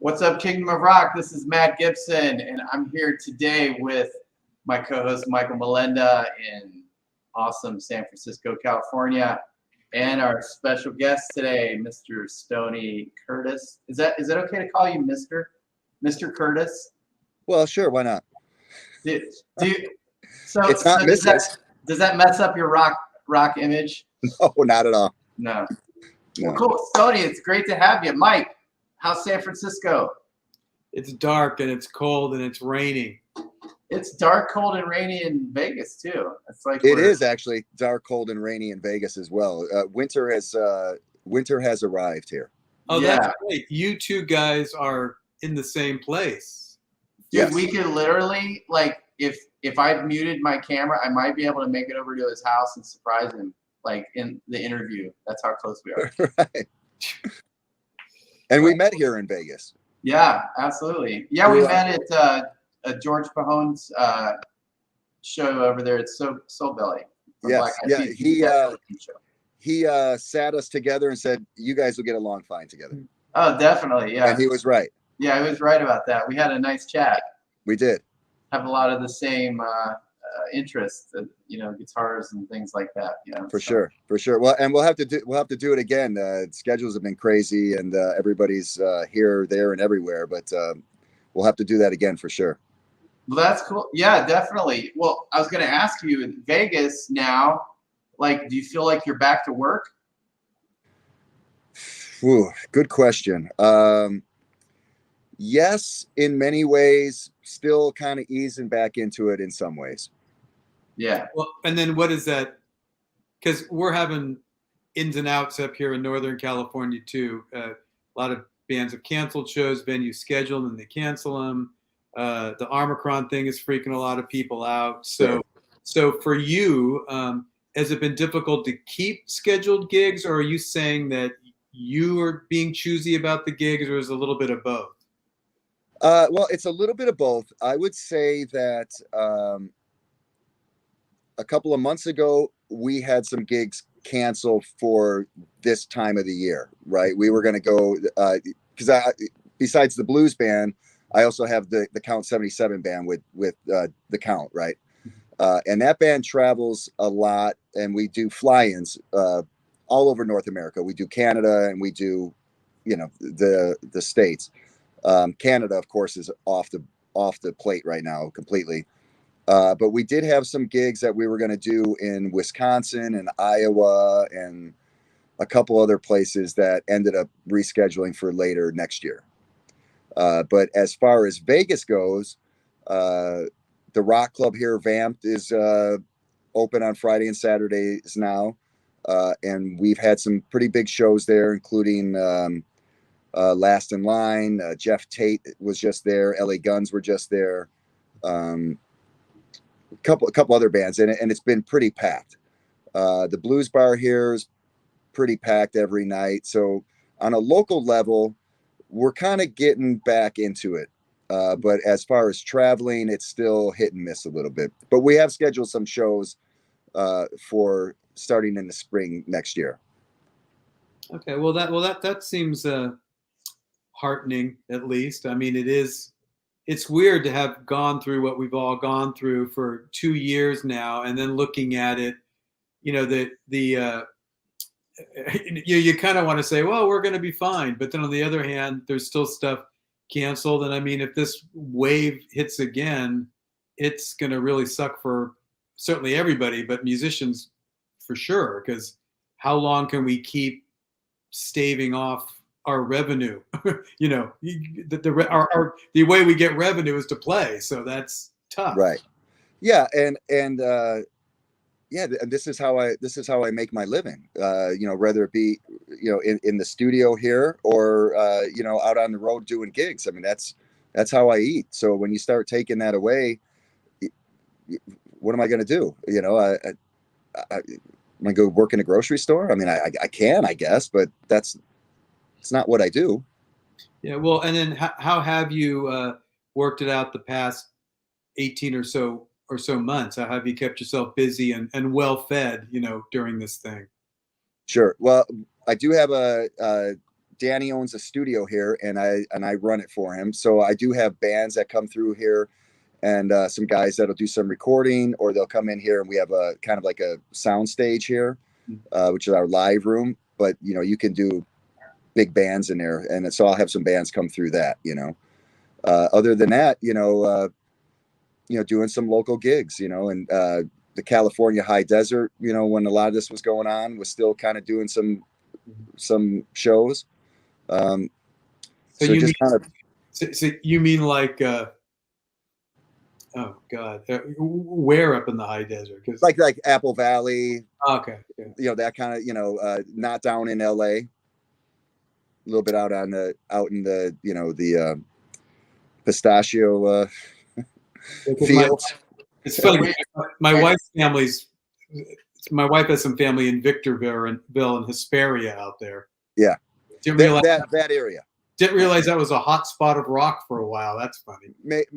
What's up, Kingdom of Rock? This is Matt Gibson, and I'm here today with my co-host Michael Melenda in awesome San Francisco, California, and our special guest today, Mr. Stoney Curtis. Is it okay to call you Mr. Curtis? Well, sure, why not? It's not Mrs. Does that mess up your rock image? No, not at all. No. Well, cool, Stoney. It's great to have you, Mike. How's San Francisco? It's dark and it's cold and it's raining. It's dark, cold, and rainy in Vegas too. It's like it is actually dark, cold, and rainy in Vegas as well. Winter has arrived here. Oh, yeah. That's great. You two guys are in the same place. Dude, yes. We could literally, like, if I muted my camera, I might be able to make it over to his house and surprise him, like in the interview. That's how close we are. Right. And we met here in Vegas. Yeah, absolutely. Yeah, we met at George Pahone's show over there at Soul Belly. Yes, he sat us together and said, "You guys will get along fine together." Oh, definitely, yeah. And he was right. Yeah, he was right about that. We had a nice chat. We did. Have a lot of the same interests, guitars and things like that. For sure. Well, and we'll have to do it again. Schedules have been crazy, and everybody's here, there, and everywhere. But we'll have to do that again for sure. Well, that's cool. Yeah, definitely. Well, I was going to ask you, in Vegas now, like, do you feel like you're back to work? Ooh, good question. Yes, in many ways, still kind of easing back into it in some ways. Yeah. Well, and then what is that? Because we're having ins and outs up here in Northern California too. A lot of bands have canceled shows, venues scheduled, and they cancel them. The Omicron thing is freaking a lot of people out. So for you, has it been difficult to keep scheduled gigs, or are you saying that you are being choosy about the gigs, or is it a little bit of both? Well, it's a little bit of both. I would say that a couple of months ago, we had some gigs canceled for this time of the year, right? We were going to go, because besides the blues band, I also have the Count 77 band with the Count, right? And that band travels a lot, and we do fly-ins all over North America. We do Canada, and we do, the States. Canada, of course, is off the plate right now completely. But we did have some gigs that we were going to do in Wisconsin and Iowa and a couple other places that ended up rescheduling for later next year. But as far as Vegas goes, the Rock Club here, Vamped, is open on Friday and Saturdays now. And we've had some pretty big shows there, including Last in Line. Jeff Tate was just there. LA Guns were just there. A couple other bands, and it's been pretty packed. The Blues Bar here is pretty packed every night. So on a local level, we're kind of getting back into it. But as far as traveling, it's still hit and miss a little bit. But we have scheduled some shows for starting in the spring next year. Okay, well that seems heartening, at least. I mean, it's weird to have gone through what we've all gone through for 2 years now, and then looking at it, you kind of want to say, well, we're going to be fine. But then on the other hand, there's still stuff canceled. And I mean, if this wave hits again, it's going to really suck for certainly everybody, but musicians for sure, because how long can we keep staving off our revenue? The way we get revenue is to play, so that's tough. Right. Yeah, and this is how I make my living. Whether it be in the studio here or out on the road doing gigs. I mean, that's how I eat. So when you start taking that away, what am I going to do? I'm going to go work in a grocery store. I mean, I can, I guess, but it's not what I do. Yeah. Well, and then how have you worked it out the past 18 or so months? How have you kept yourself busy and well fed, during this thing? Sure. Well, I do have a Danny owns a studio here, and I run it for him. So I do have bands that come through here, and some guys that'll do some recording, or they'll come in here, and we have a kind of like a sound stage here, which is our live room. But you can do big bands in there, and so I'll have some bands come through that. Other than that, doing some local gigs, and the California high desert, when a lot of this was going on, was still kind of doing some shows. So you mean like, oh God, where up in the high desert? Like Apple Valley. Okay. Yeah. That kind of, not down in LA, a little bit out in the pistachio fields. It's funny. My wife has some family in Victorville and Hesperia out there. Yeah. Didn't realize that area. Didn't realize that was a hot spot of rock for a while. That's funny.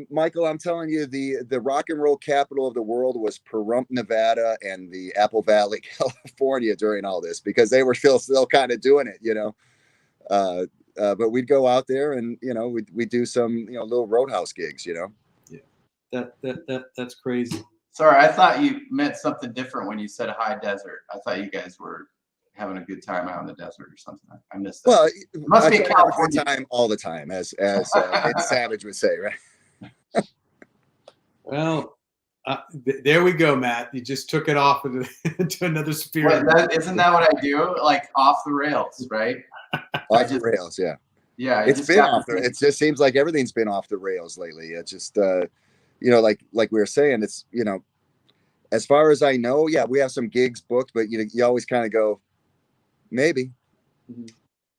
Michael, I'm telling you, the rock and roll capital of the world was Pahrump, Nevada, and the Apple Valley, California during all this, because they were still kind of doing it, but we'd go out there and, we'd do some, little roadhouse gigs, Yeah. That's crazy. Sorry, I thought you meant something different when you said high desert. I thought you guys were having a good time out in the desert or something. I missed that. Well, it must be California. A good time all the time, as Ed Savage would say, right? Well, there we go, Matt. You just took it off into another sphere. Isn't that what I do? Like off the rails, right? Off the rails, yeah. Yeah, it's been off. It just seems like everything's been off the rails lately. It's just, like we were saying, it's, as far as I know, yeah, we have some gigs booked, but you always kind of go, maybe.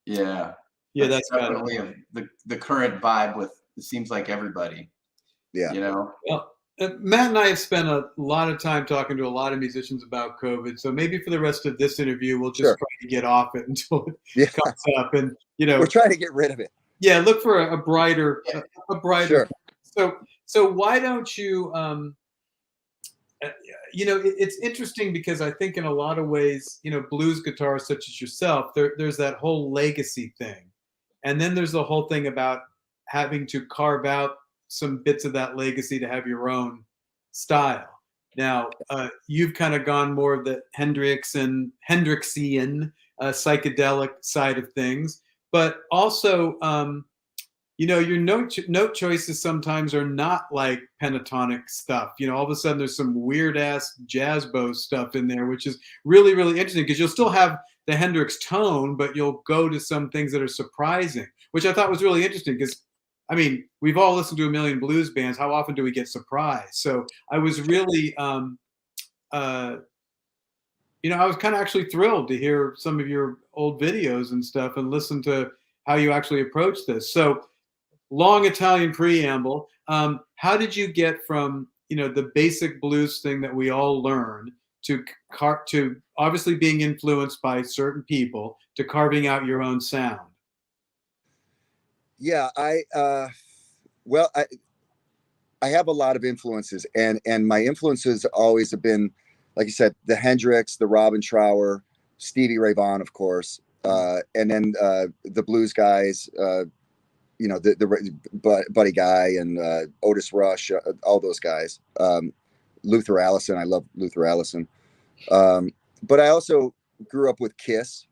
Yeah. Yeah, that's definitely the current vibe with, it seems like everybody. Yeah. Well, Matt and I have spent a lot of time talking to a lot of musicians about COVID. So maybe for the rest of this interview, we'll just try to get off it until it comes up. And, we're trying to get rid of it. Yeah. Look for a brighter. Sure. So why don't you, it's interesting because I think in a lot of ways, blues guitarists such as yourself, there's that whole legacy thing. And then there's the whole thing about having to carve out some bits of that legacy to have your own style. Now, you've kind of gone more of the Hendrixian psychedelic side of things, but also, your note choices sometimes are not like pentatonic stuff. All of a sudden there's some weird ass jazz bow stuff in there, which is really, really interesting because you'll still have the Hendrix tone, but you'll go to some things that are surprising, which I thought was really interesting because, we've all listened to a million blues bands. How often do we get surprised? So I was really, I was kind of actually thrilled to hear some of your old videos and stuff and listen to how you actually approach this. So long Italian preamble. How did you get from, the basic blues thing that we all learn to obviously being influenced by certain people to carving out your own sound? Yeah, I have a lot of influences, and my influences always have been, like you said, the Hendrix, the Robin Trower, Stevie Ray Vaughan, of course, and then the blues guys, the Buddy Guy and Otis Rush, all those guys. Luther Allison, I love Luther Allison. But I also grew up with Kiss,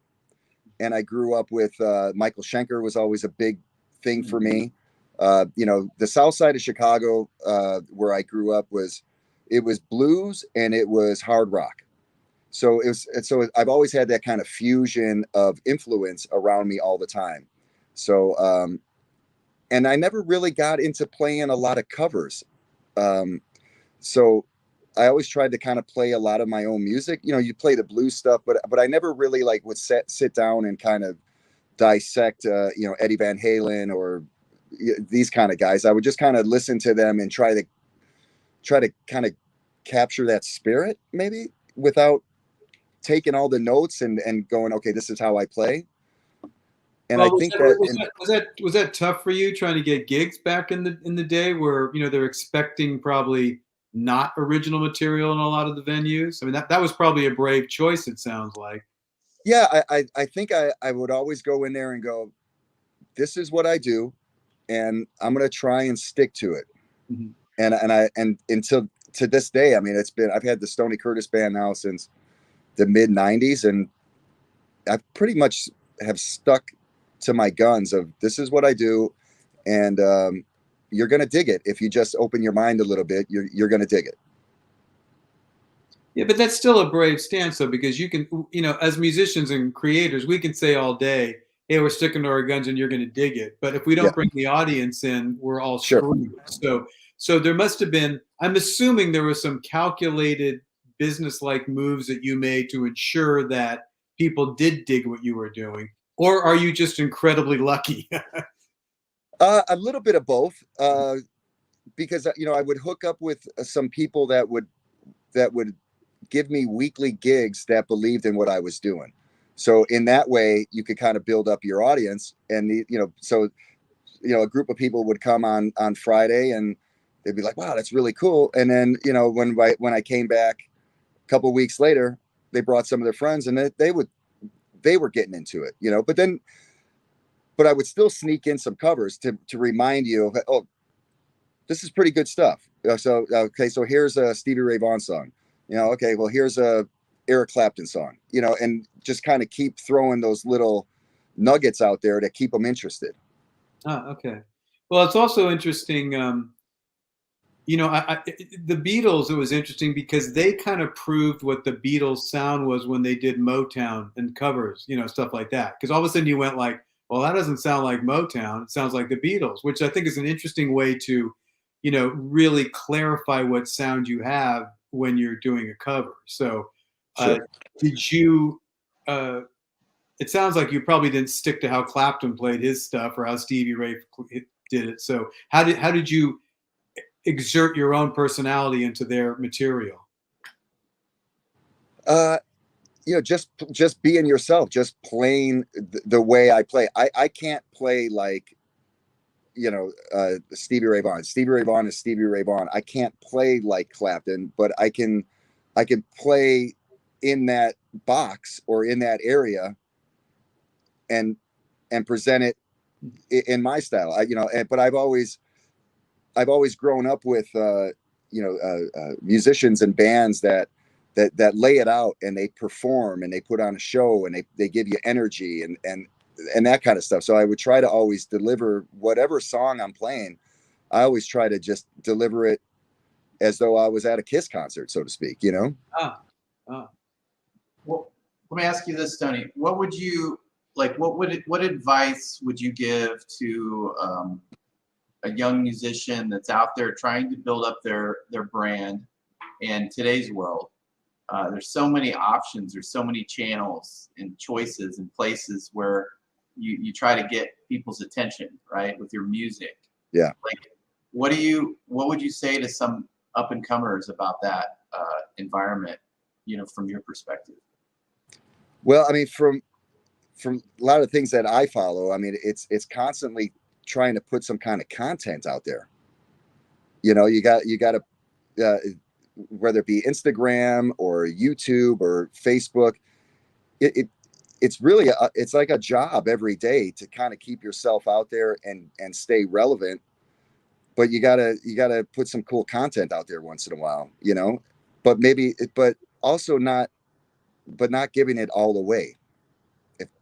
and I grew up with Michael Schenker was always a big thing for me. The South Side of Chicago, where I grew up, was blues and it was hard rock. So I've always had that kind of fusion of influence around me all the time. So, and I never really got into playing a lot of covers. So I always tried to kind of play a lot of my own music. You play the blues stuff, but I never really would sit down and kind of dissect, Eddie Van Halen or these kind of guys. I would just kind of listen to them and try to kind of capture that spirit, maybe without taking all the notes and going, okay, this is how I play. And I think was that tough for you trying to get gigs back in the day where they're expecting probably not original material in a lot of the venues? That was probably a brave choice. It sounds like. Yeah, I think I would always go in there and go, this is what I do, and I'm going to try and stick to it. Mm-hmm. And until to this day, I mean, I've had the Stoney Curtis band now since the mid '90s, and I pretty much have stuck to my guns of this is what I do. And you're going to dig it. If you just open your mind a little bit, you're going to dig it. Yeah, but that's still a brave stance, though, because you can, as musicians and creators, we can say all day, hey, we're sticking to our guns and you're going to dig it. But if we don't bring the audience in, we're all screwed. So there must have been, I'm assuming there were some calculated business-like moves that you made to ensure that people did dig what you were doing. Or are you just incredibly lucky? A little bit of both, because I would hook up with some people that would give me weekly gigs that believed in what I was doing. So in that way, you could kind of build up your audience, and a group of people would come on Friday, and they'd be like, "Wow, that's really cool." And then when I came back a couple of weeks later, they brought some of their friends, and they were getting into it, But I would still sneak in some covers to remind you of, oh, this is pretty good stuff. So here's a Stevie Ray Vaughan song. Okay, well, here's a Eric Clapton song. And just kind of keep throwing those little nuggets out there to keep them interested. Oh, okay. Well, it's also interesting. The Beatles, it was interesting because they kind of proved what the Beatles sound was when they did Motown and covers, stuff like that. Because all of a sudden you went like, well, that doesn't sound like Motown. It sounds like the Beatles, which I think is an interesting way to, really clarify what sound you have when you're doing a cover. So Sure. did you, it sounds like you probably didn't stick to how Clapton played his stuff or how Stevie Ray did it. So how did you exert your own personality into their material? Just being yourself, just playing the way I play. I can't play like, Stevie Ray Vaughan. Stevie Ray Vaughan is Stevie Ray Vaughan. I can't play like Clapton, but I can play in that box or in that area and present it in my style. But I've always grown up with musicians and bands that lay it out, and they perform and they put on a show, and they give you energy and that kind of stuff. So I would try to always deliver whatever song I'm playing. I always try to just deliver it as though I was at a Kiss concert, so to speak, Well, let me ask you this, Stoney. What would you like? What advice would you give to a young musician that's out there trying to build up their brand in today's world? There's so many options, there's so many channels and choices and places where you try to get people's attention, right, with your music. Yeah. Like, what would you say to some up and comers about that environment, from your perspective? Well, I mean, from a lot of things that I follow, I mean, it's constantly trying to put some kind of content out there. You got to, whether it be Instagram or YouTube or Facebook, it's really it's like a job every day to kind of keep yourself out there and stay relevant. But you gotta put some cool content out there once in a while, but also not giving it all away.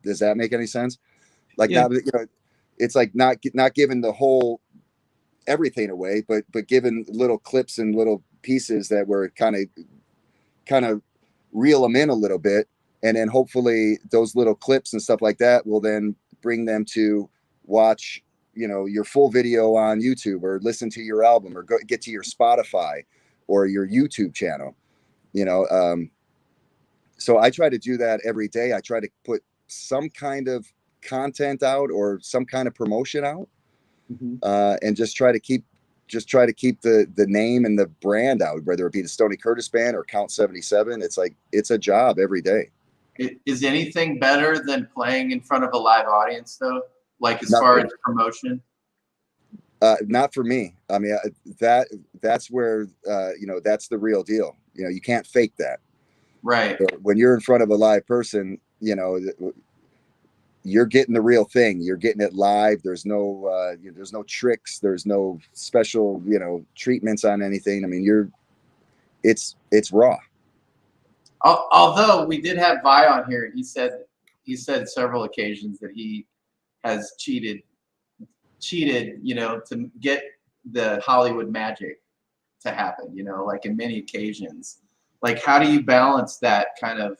Does that make any sense? Like, Yeah. it's like not giving the whole everything away, but giving little clips and little pieces that were kind of reel them in a little bit, and then hopefully those little clips and stuff like that will then bring them to watch your full video on YouTube, or listen to your album, or get to your Spotify or your YouTube channel. So I try to do that every day. I try to put some kind of content out or some kind of promotion out, and just try to keep the name and the brand out, whether it be the Stoney Curtis Band or Count 77. It's like, it's a job every day. Is anything better than playing in front of a live audience, though? Like, as Not far for- as promotion? Not for me. I mean, that's where, that's the real deal. You can't fake that. Right. So when you're in front of a live person, you're getting the real thing. You're getting it live. There's no tricks. There's no special, treatments on anything. I mean, it's raw. Although we did have Vi on here, he said several occasions that he has cheated, to get the Hollywood magic to happen, like in many occasions. Like, how do you balance that kind of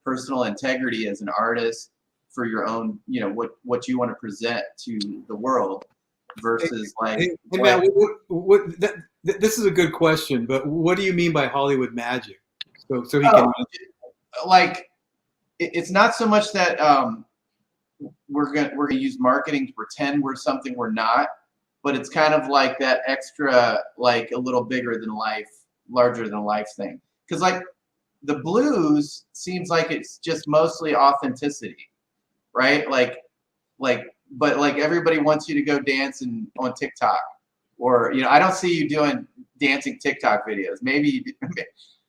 personal integrity as an artist for your own, what you want to present to the world versus Hey, Matt, this is a good question, but what do you mean by Hollywood magic? So he can. Like, it's not so much that we're gonna use marketing to pretend we're something we're not, but it's kind of like that extra, like a little bigger than life, larger than life thing. Because like the blues seems like it's just mostly authenticity, right? But like everybody wants you to go dancing on TikTok, or I don't see you doing dancing TikTok videos. Maybe I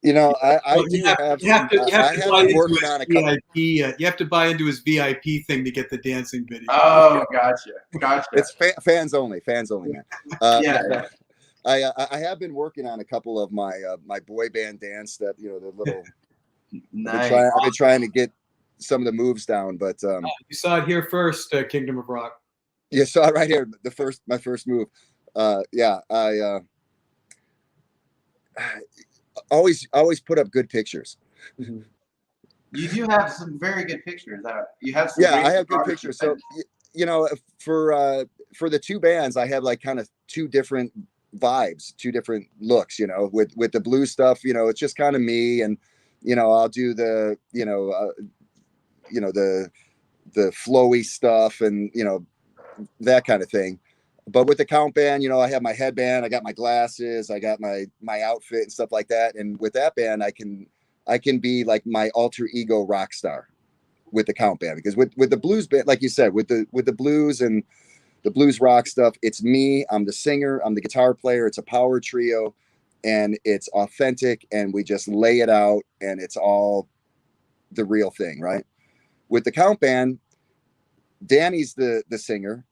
do have. I have been working on a couple. You have to buy into his VIP thing to get the dancing video. Oh, gotcha. It's fans only, man. Yeah. I have been working on a couple of my boy band dance that the little. Nice. I've been trying to get some of the moves down, but you saw it here first, Kingdom of Rock. You saw it right here. My first move. Yeah, I always put up good pictures. You do have some very good pictures. You have some. Yeah, I have good pictures. So for the two bands, I have like kind of two different vibes, two different looks. With the blue stuff, it's just kind of me, and I'll do the the flowy stuff and that kind of thing. But with the count band, I have my headband, I got my glasses, I got my outfit and stuff like that. And with that band, I can be like my alter ego rock star with the count band, because with the blues band, like you said, with the blues and the blues rock stuff, it's me. I'm the singer, I'm the guitar player. It's a power trio, and it's authentic, and we just lay it out, and it's all the real thing, right? With the count band, Danny's the singer,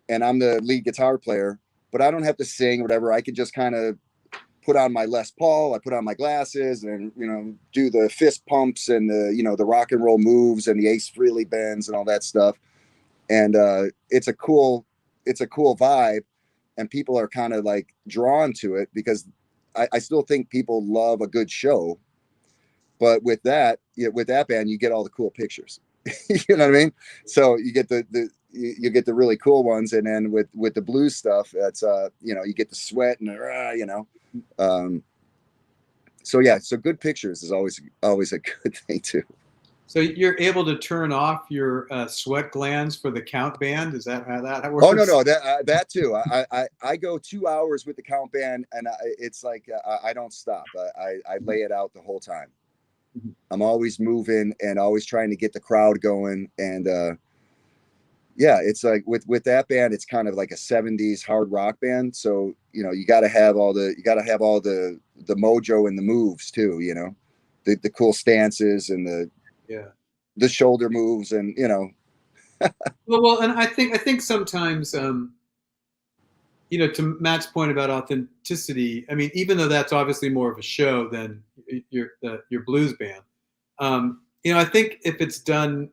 and I'm the lead guitar player, but I don't have to sing or whatever. I could just kind of put on my Les Paul, I put on my glasses, and do the fist pumps and the rock and roll moves and the Ace Frehley bends and all that stuff. And it's a cool vibe, and people are kind of like drawn to it, because I still think people love a good show. But with that band, you get all the cool pictures. You know what I mean? So you get you get the really cool ones, and then with the blues stuff, that's you get the sweat and so good pictures is always a good thing too. So you're able to turn off your sweat glands for the count band? Is that how that works? Oh no, that too. I go 2 hours with the count band, and it's like I don't stop. I lay it out the whole time. Mm-hmm. I'm always moving and always trying to get the crowd going. And it's like with that band, it's kind of like a 70s hard rock band. So you got to have all the mojo and the moves too. The cool stances and the shoulder moves, and well, and I think sometimes to Matt's point about authenticity, I mean, even though that's obviously more of a show than your blues band, I think if it's done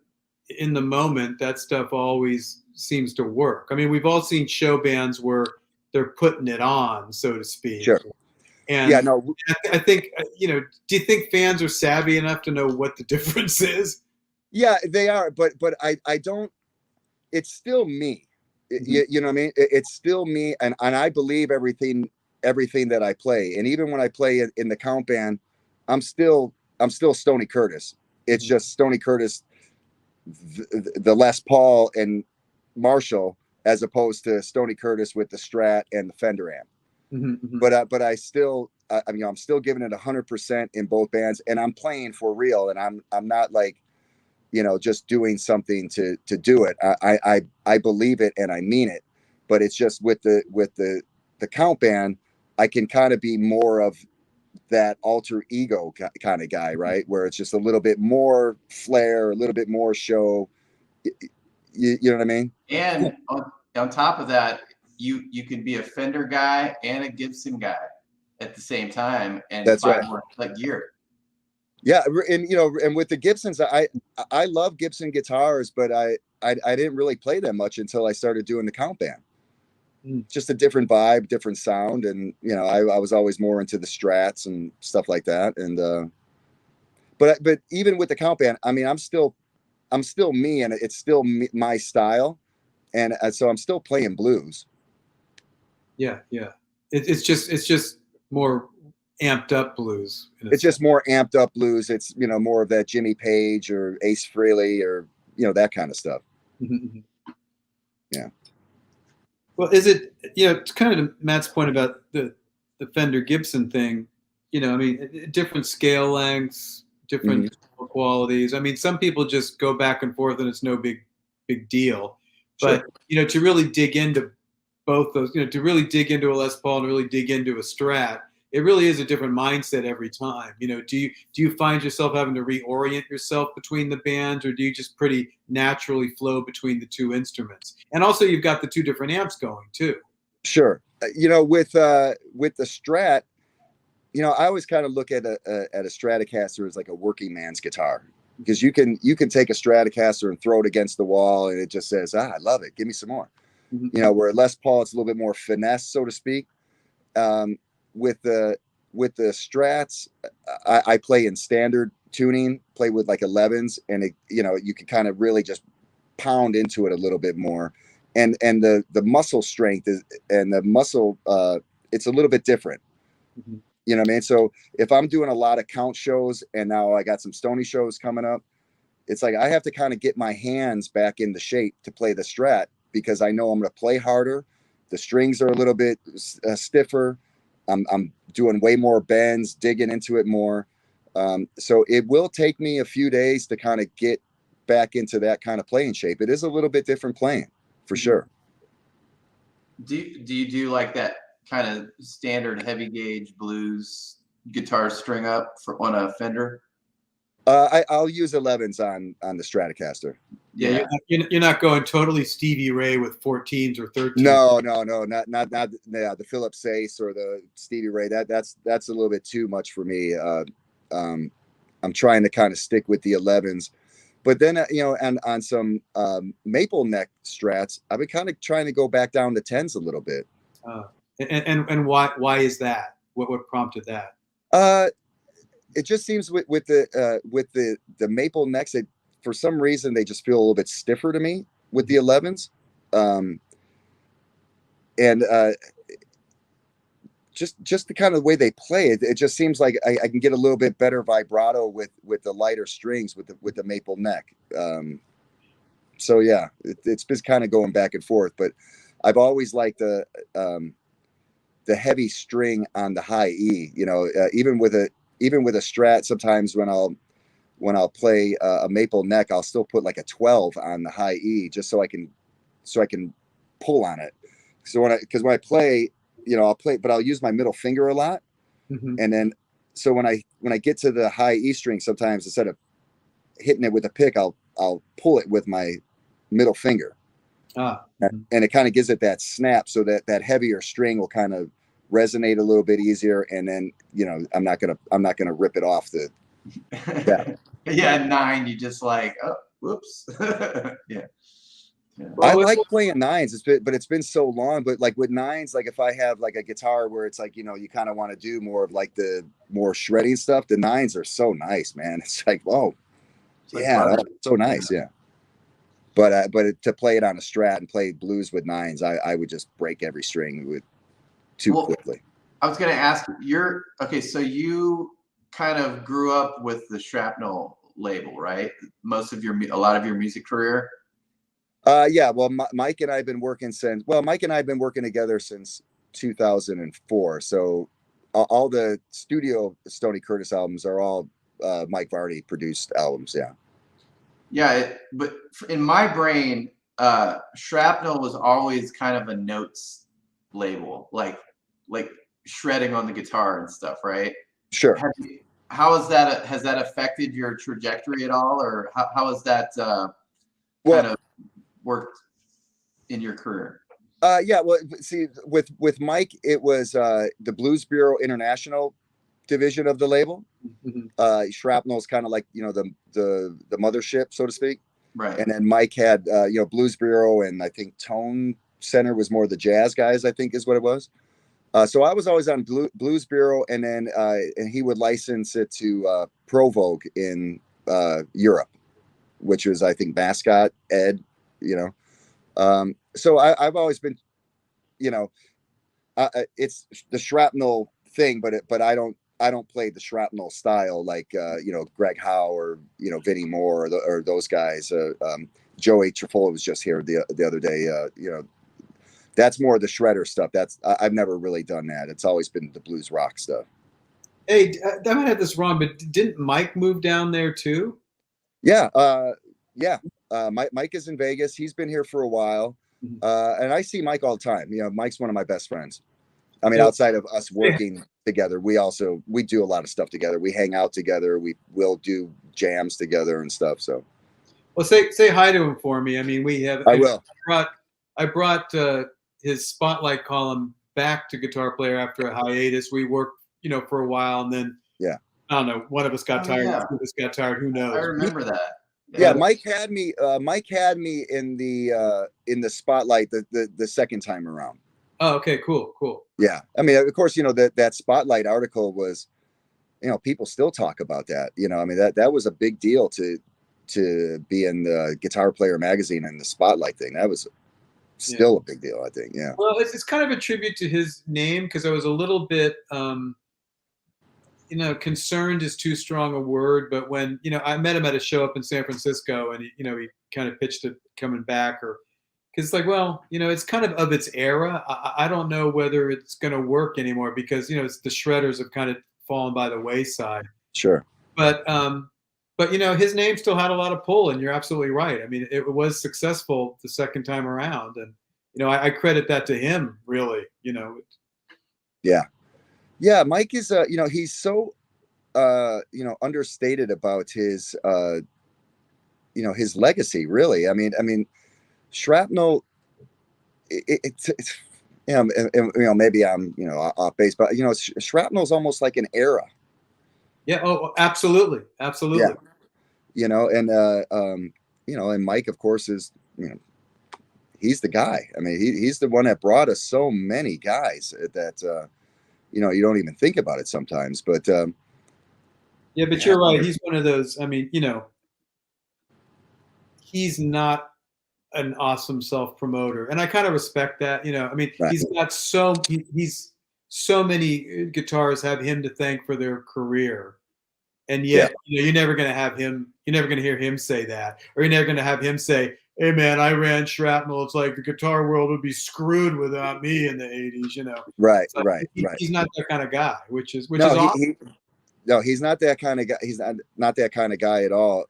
in the moment, that stuff always seems to work. I mean, we've all seen show bands where they're putting it on, so to speak. Sure. And I think, do you think fans are savvy enough to know what the difference is? Yeah, they are, but I don't. It's still me. Mm-hmm. You know what I mean? It's still me, and I believe everything that I play. And even when I play in the count band, I'm still Stoney Curtis. It's Mm-hmm. just Stoney Curtis, the Les Paul and Marshall, as opposed to Stoney Curtis with the Strat and the Fender amp. Mm-hmm. But I still, I'm still giving it 100% in both bands, and I'm playing for real, and I'm not like, just doing something to do it. I believe it and I mean it. But it's just with the count band, I can kind of be more of that alter ego kind of guy, right? Where it's just a little bit more flair, a little bit more show. You know what I mean? And on top of that, you can be a Fender guy and a Gibson guy at the same time and That's buy right. more like gear. Yeah, and and with the Gibsons, I love Gibson guitars, but I didn't really play them much until I started doing the count band. Just a different vibe, different sound, and I was always more into the Strats and stuff like that. And but even with the count band, I mean, I'm still me, and it's still my style, and so I'm still playing blues. Yeah, yeah. It's just more amped up blues. It's just more amped up blues. It's more of that Jimmy Page or Ace Frehley or that kind of stuff. Mm-hmm. Yeah. Well, is it it's kind of to Matt's point about the Fender Gibson thing. I mean, different scale lengths, different qualities. I mean, some people just go back and forth, and it's no big deal. But Sure. To really dig into both those, to really dig into a Les Paul and really dig into a Strat, it really is a different mindset every time. Do you find yourself having to reorient yourself between the bands, or do you just pretty naturally flow between the two instruments? And also, you've got the two different amps going too. Sure. With the Strat, I always kind of look at a Stratocaster as like a working man's guitar, because you can take a Stratocaster and throw it against the wall, and it just says, I love it. Give me some more. Where Les Paul, it's a little bit more finesse, so to speak. With the Strats, I play in standard tuning, play with like 11s, and you can kind of really just pound into it a little bit more, and the muscle strength is, and the muscle, it's a little bit different. You know what I mean? So if I'm doing a lot of count shows, and now I got some Stoney shows coming up, it's like I have to kind of get my hands back into shape to play the Strat, because I know I'm going to play harder. The strings are a little bit stiffer. I'm doing way more bends, digging into it more. So it will take me a few days to kind of get back into that kind of playing shape. It is a little bit different playing, for sure. Do you do like that kind of standard heavy gauge blues guitar string up on a Fender? I'll use 11s on the Stratocaster. Yeah, you're not going totally Stevie Ray with 14s or 13s. No, not the Philip Sace or the Stevie Ray. That's a little bit too much for me. I'm trying to kind of stick with the 11s, but then and on some maple neck Strats, I've been kind of trying to go back down to 10s a little bit. And why is that? What prompted that? It just seems with the maple necks, for some reason they just feel a little bit stiffer to me with the 11s, and just the kind of way they play it just seems like I can get a little bit better vibrato with the lighter strings with the maple neck. So yeah, it's been kind of going back and forth, but I've always liked the heavy string on the high E. Even with a Strat, sometimes when I'll play a maple neck, I'll still put like a 12 on the high E, just so I can pull on it. So when I play, I'll play, but I'll use my middle finger a lot. And then, so when I get to the high E string, sometimes instead of hitting it with a pick, I'll pull it with my middle finger. And it kind of gives it that snap, so that heavier string will kind of resonate a little bit easier. And then, I'm not gonna rip it off the. Yeah, 9. You just like, oh, whoops. Yeah. I like playing 9s, but it's been so long. But like with 9s, like if I have like a guitar where it's like, you kind of want to do more of like the more shredding stuff, the 9s are so nice, man. It's like, oh, yeah, so nice, yeah. But to play it on a Strat and play blues with 9s, I would just break every string too quickly. I was going to ask, so you kind of grew up with the Shrapnel label, right? A lot of your music career. Yeah. Well, Mike and I have been working together since 2004. So all the studio Stoney Curtis albums are all Mike Vardy produced albums. Yeah. Yeah, but in my brain, Shrapnel was always kind of a notes label, like shredding on the guitar and stuff, right? Sure. Has that affected your trajectory at all, or how has that kind of worked in your career? Yeah, well, see, with Mike, it was the Blues Bureau International division of the label. Mhm. Shrapnel's kind of like, you know, the mothership, so to speak. Right. And then Mike had you know, Blues Bureau, and I think Tone Center was more the jazz guys, I think is what it was. So I was always on Blues Bureau, and then and he would license it to Pro Vogue in Europe, which was, I think, Mascot Ed, you know. So I've always been, you know, it's the shrapnel thing, but I don't play the shrapnel style like you know, Greg Howe or, you know, Vinnie Moore or those guys. Joey Traffola was just here the other day. You know, that's more the shredder stuff. I've never really done that. It's always been the blues rock stuff. Hey, I might have this wrong, but didn't Mike move down there too? Yeah, yeah. Mike is in Vegas. He's been here for a while, Mhm. and I see Mike all the time. You know, Mike's one of my best friends. I mean, Yeah. outside of us working together, we do a lot of stuff together. We hang out together. We will do jams together and stuff. So Well, say hi to him for me. I mean, we have. I will. I brought his spotlight column back to Guitar Player after a hiatus. We worked, you know, for a while, and then Yeah. I don't know. One of us got Oh, tired. yeah. Two of us got tired. Who I knows? remember that. Yeah, Mike had me. Mike had me in the spotlight the second time around. Oh, okay, cool. Yeah, I mean, of course, you know, that spotlight article was, you know, people still talk about that. You know, I mean, that was a big deal to be in the Guitar Player magazine and the spotlight thing. That was still a big deal, I think. Yeah. Well, it's kind of a tribute to his name because I was a little bit, you know, concerned is too strong a word, but when, you know, I met him at a show up in San Francisco, and he kind of pitched it coming back, or because it's like, well, you know, it's kind of its era. I don't know whether it's going to work anymore because, you know, it's the shredders have kind of fallen by the wayside. Sure. But you know, his name still had a lot of pull, and you're absolutely right. I mean, it was successful the second time around, and you know, I credit that to him, really. You know. Yeah. Yeah. Mike is, you know, he's so, you know, understated about his, you know, his legacy, really. I mean, Shrapnel, it's you know, and, you know, maybe I'm, you know, off base, but you know, Shrapnel is almost like an era. Yeah. Oh, absolutely. Yeah, you know, and you know, and Mike, of course, is, you know, he's the guy. I mean, he's the one that brought us so many guys that you know, you don't even think about it sometimes. But Yeah, but yeah, you're right. He's one of those. I mean, you know, he's not an awesome self promoter, and I kind of respect that. You know, I mean, right. he's got he's so many guitarists have him to thank for their career, and Yeah, yet, you know, you're never going to have him. You're never going to hear him say that, or you're never going to have him say, "Hey, man, I ran Shrapnel. It's like the guitar world would be screwed without me in the '80s." You know, right, so right, right. he's not that kind of guy, which is No, awesome. no, he's not that kind of guy. He's not that kind of guy at all.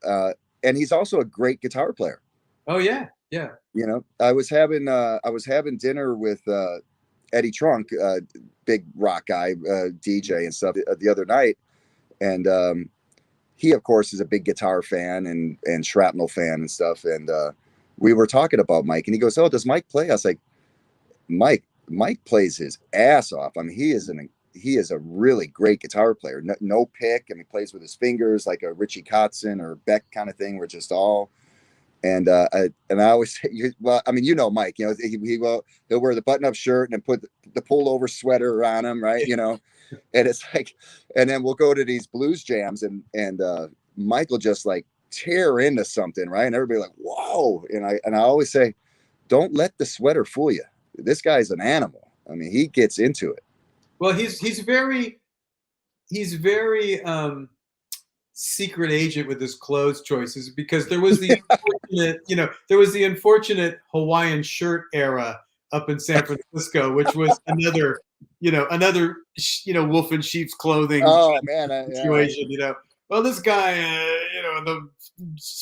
And he's also a great guitar player. Oh yeah, yeah. You know, I was having dinner with Eddie Trunk, big rock guy, DJ and stuff, the other night, and he, of course, is a big guitar fan and Shrapnel fan and stuff. And we were talking about Mike, and he goes, "Oh, does Mike play?" I was like, Mike plays his ass off. I mean, he is a really great guitar player. No pick, and he plays with his fingers like a Richie Kotzen or Beck kind of thing. We're just all." And I always say, well, I mean, you know, Mike, you know, he'll wear the button-up shirt and then put the pullover sweater on him, right? You know, and it's like, and then we'll go to these blues jams, and Mike will just like tear into something, right? And everybody like, whoa! And I always say, don't let the sweater fool you. This guy's an animal. I mean, he gets into it. Well, he's very secret agent with his clothes choices because there was the unfortunate, you know, there was the unfortunate Hawaiian shirt era up in San Francisco, which was another, you know, wolf in sheep's clothing Oh man, situation. You know, well, this guy, you know, the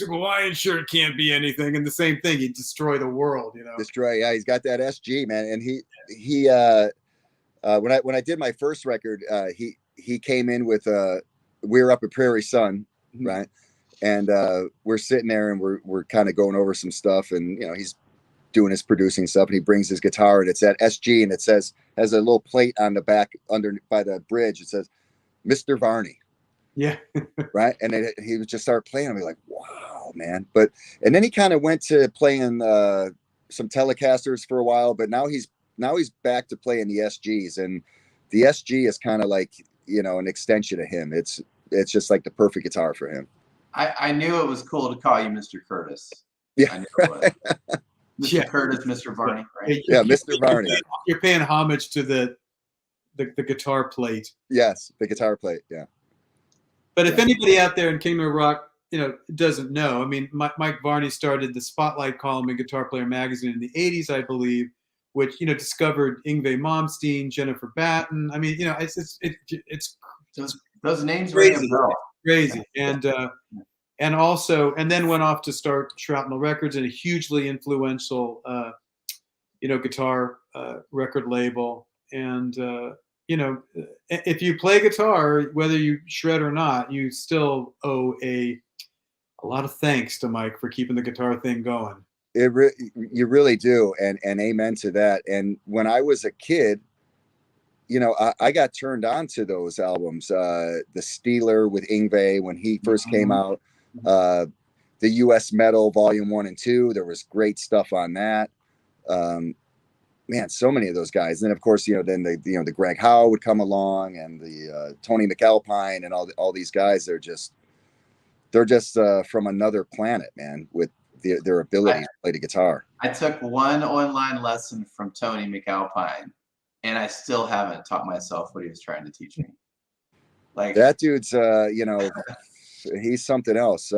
Hawaiian shirt can't be anything, and the same thing, he'd destroy the world. You know, destroy. Yeah, he's got that SG, man, and he when I did my first record, he came in with we were up at Prairie Sun, right? And we're sitting there and we're kind of going over some stuff, and you know, doing his producing stuff, and he brings his guitar, and it's at SG, and it has a little plate on the back under by the bridge. It says Mr. Varney. Yeah. Right. And he would just start playing. I'd be like, wow, man. And then he kind of went to playing some Telecasters for a while, but now he's back to playing the SGs, and the SG is kind of like, an extension of him. It's just like the perfect guitar for him. I knew it was cool to call you Mr. Curtis. Yeah. I knew it was. Mr. Curtis, Mr. Varney, right? Yeah, Mr. Varney. You're paying homage to the guitar plate. Yes, the guitar plate. Yeah. But if anybody out there in Kingdom of Rock, doesn't know, I mean, Mike Varney started the Spotlight column in Guitar Player magazine in the 80s, I believe, which, discovered Yngwie Malmsteen, Jennifer Batten. I mean, it's those names crazy, ring a bell. crazy. And also, and then went off to start Shrapnel Records, and a hugely influential, guitar record label. And, if you play guitar, whether you shred or not, you still owe a lot of thanks to Mike for keeping the guitar thing going. You really do, and amen to that. And when I was a kid, I got turned on to those albums. The Steeler with Yngwie when he first came out, the U.S. Metal Volume 1 and 2. There was great stuff on that. Man, so many of those guys. And then of course, then the Greg Howe would come along, and the Tony McAlpine, and all these guys. They're just from another planet, man, with their ability to play the guitar. I took one online lesson from Tony McAlpine, and I still haven't taught myself what he was trying to teach me. Like that dude's, he's something else.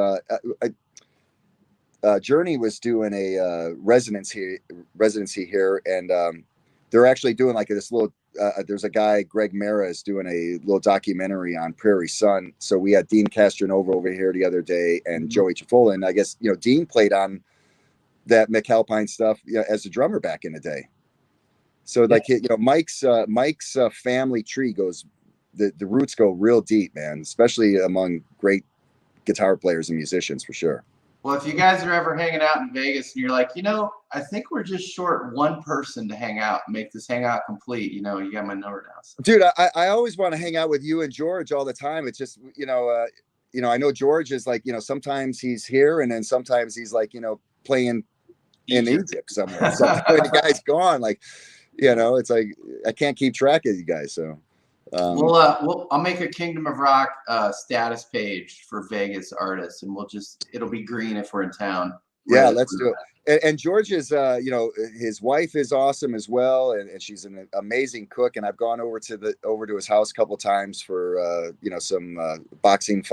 Journey was doing a residency here, and they're actually doing like this little. There's a guy, Greg Mara, is doing a little documentary on Prairie Sun. So we had Dean Castronova over here the other day, and Joey Chifola. And I guess Dean played on that McAlpine stuff as a drummer back in the day. So like Mike's family tree goes, the roots go real deep, man, especially among great guitar players and musicians for sure. Well, if you guys are ever hanging out in Vegas and you're like, I think we're just short one person to hang out and make this hangout complete, you got my number now. So. Dude, I always want to hang out with you and George all the time. It's just, I know George is like, sometimes he's here, and then sometimes he's like, playing in Egypt somewhere. So the guy's gone. Like, it's like, I can't keep track of you guys. So. I'll make a Kingdom of Rock status page for Vegas artists, and it'll be green if we're in town. Yeah, let's do it. And George is, his wife is awesome as well, and she's an amazing cook. And I've gone over to his house a couple of times for some boxing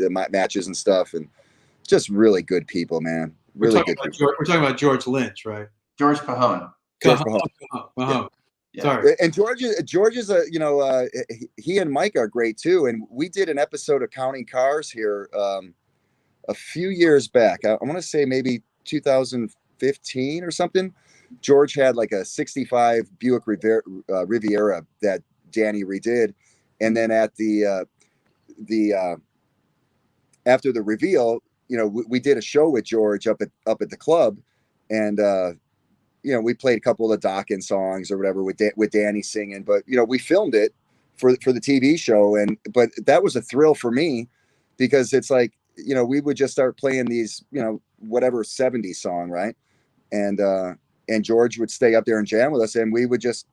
matches and stuff, and just really good people, man. Really good people. We're talking about George Lynch, right? George Pahone. Pahone. Yeah. Sorry. And George is he and Mike are great too. And we did an episode of Counting Cars here a few years back. I want to say maybe 2015 or something. George had like a 65 Buick Riviera that Danny redid. And then at the after the reveal, we did a show with George up at the club, and we played a couple of the Dokken songs or whatever with Danny singing, but we filmed it for the TV show, but that was a thrill for me because it's like we would just start playing these whatever 70s song, right, and George would stay up there and jam with us, and we would just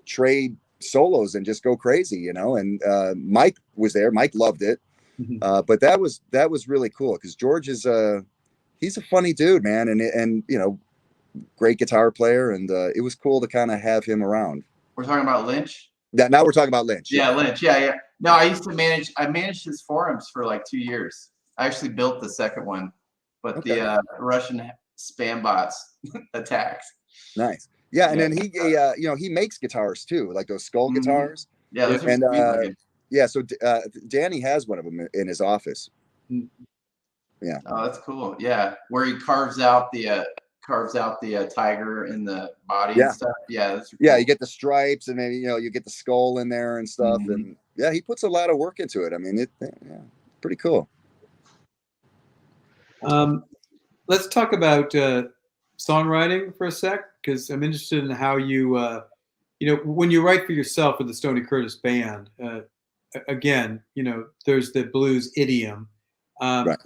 trade solos and just go crazy, and Mike was there. Mike loved it. But that was really cool because George is he's a funny dude, man, and great guitar player, and it was cool to kind of have him around. We're talking about Lynch. Now we're talking about Lynch. Yeah, Lynch. Yeah. No, I managed his forums for like 2 years. I actually built the second one, but the Russian spam bots attacked. Nice. Yeah, and then he makes guitars too, like those skull guitars. Yeah, those are sweet. Yeah, so Danny has one of them in his office. Yeah. Oh, that's cool. Yeah, where he carves out the tiger in the body and stuff. Yeah, that's cool. Yeah, you get the stripes, and maybe you get the skull in there and stuff, and he puts a lot of work into it. I mean, pretty cool. Let's talk about songwriting for a sec? Because I'm interested in how you, when you write for yourself with the Stoney Curtis band, again, there's the blues idiom. Right.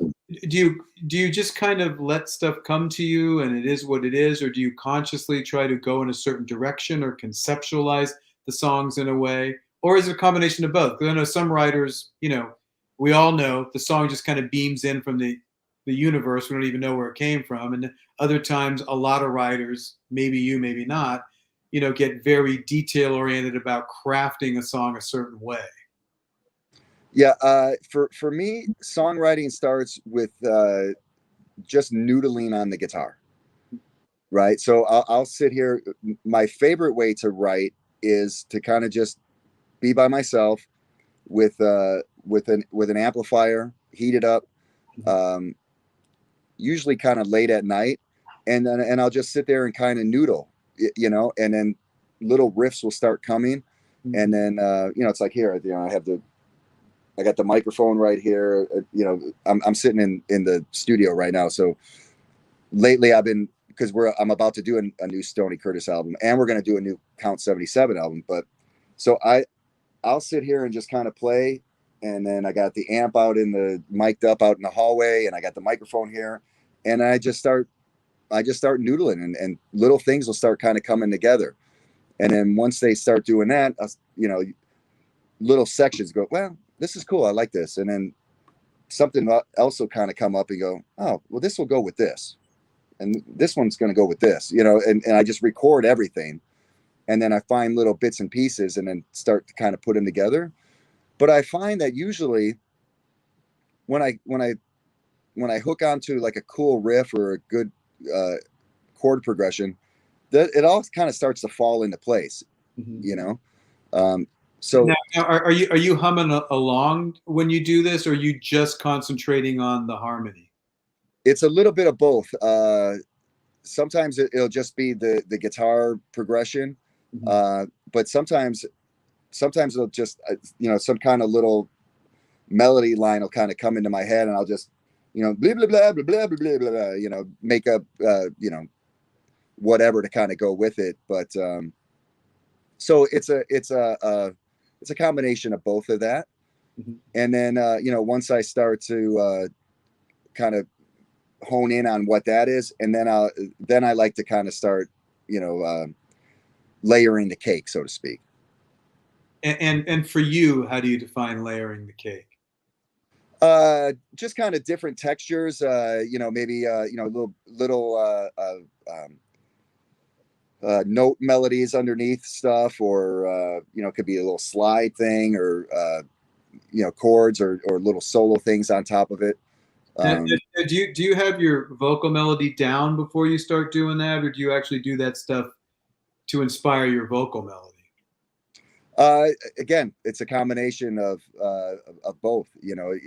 Do you just kind of let stuff come to you and it is what it is, or do you consciously try to go in a certain direction or conceptualize the songs in a way, or is it a combination of both? Because I know some writers, we all know the song just kind of beams in from the universe. We don't even know where it came from, and other times, a lot of writers, maybe you, maybe not, get very detail oriented about crafting a song a certain way. Yeah, for me, songwriting starts with just noodling on the guitar, right? So I'll sit here. My favorite way to write is to kind of just be by myself with an amplifier, heat it up, usually kind of late at night, and I'll just sit there and kind of noodle, and then little riffs will start coming, and then it's like here, I got the microphone right here. I'm sitting in the studio right now. So lately I've been, because I'm about to do a new Stoney Curtis album, and we're going to do a new Count 77 album. But so I'll sit here and just kind of play. And then I got the amp out mic'd up out in the hallway, and I got the microphone here, and I just start noodling, and little things will start kind of coming together. And then once they start doing that, little sections go, well, this is cool. I like this. And then something else will kind of come up and go, oh, well, this will go with this. And this one's going to go with this, and I just record everything. And then I find little bits and pieces and then start to kind of put them together. But I find that usually when I hook onto like a cool riff or a good chord progression, that it all kind of starts to fall into place, So now, are you humming along when you do this, or are you just concentrating on the harmony? It's a little bit of both. Sometimes it'll just be the guitar progression, but sometimes it'll just some kind of little melody line will kind of come into my head, and I'll just blah blah blah blah blah blah blah blah, make up whatever to kind of go with it. But so it's a combination of both of that. And then once I start to kind of hone in on what that is, and then I like to kind of start layering the cake, so to speak. And for you, how do you define layering the cake? Just kind of different textures, maybe little note melodies underneath stuff, or it could be a little slide thing, or chords, or little solo things on top of it. Do you have your vocal melody down before you start doing that, or do you actually do that stuff to inspire your vocal melody? Again, it's a combination of both. You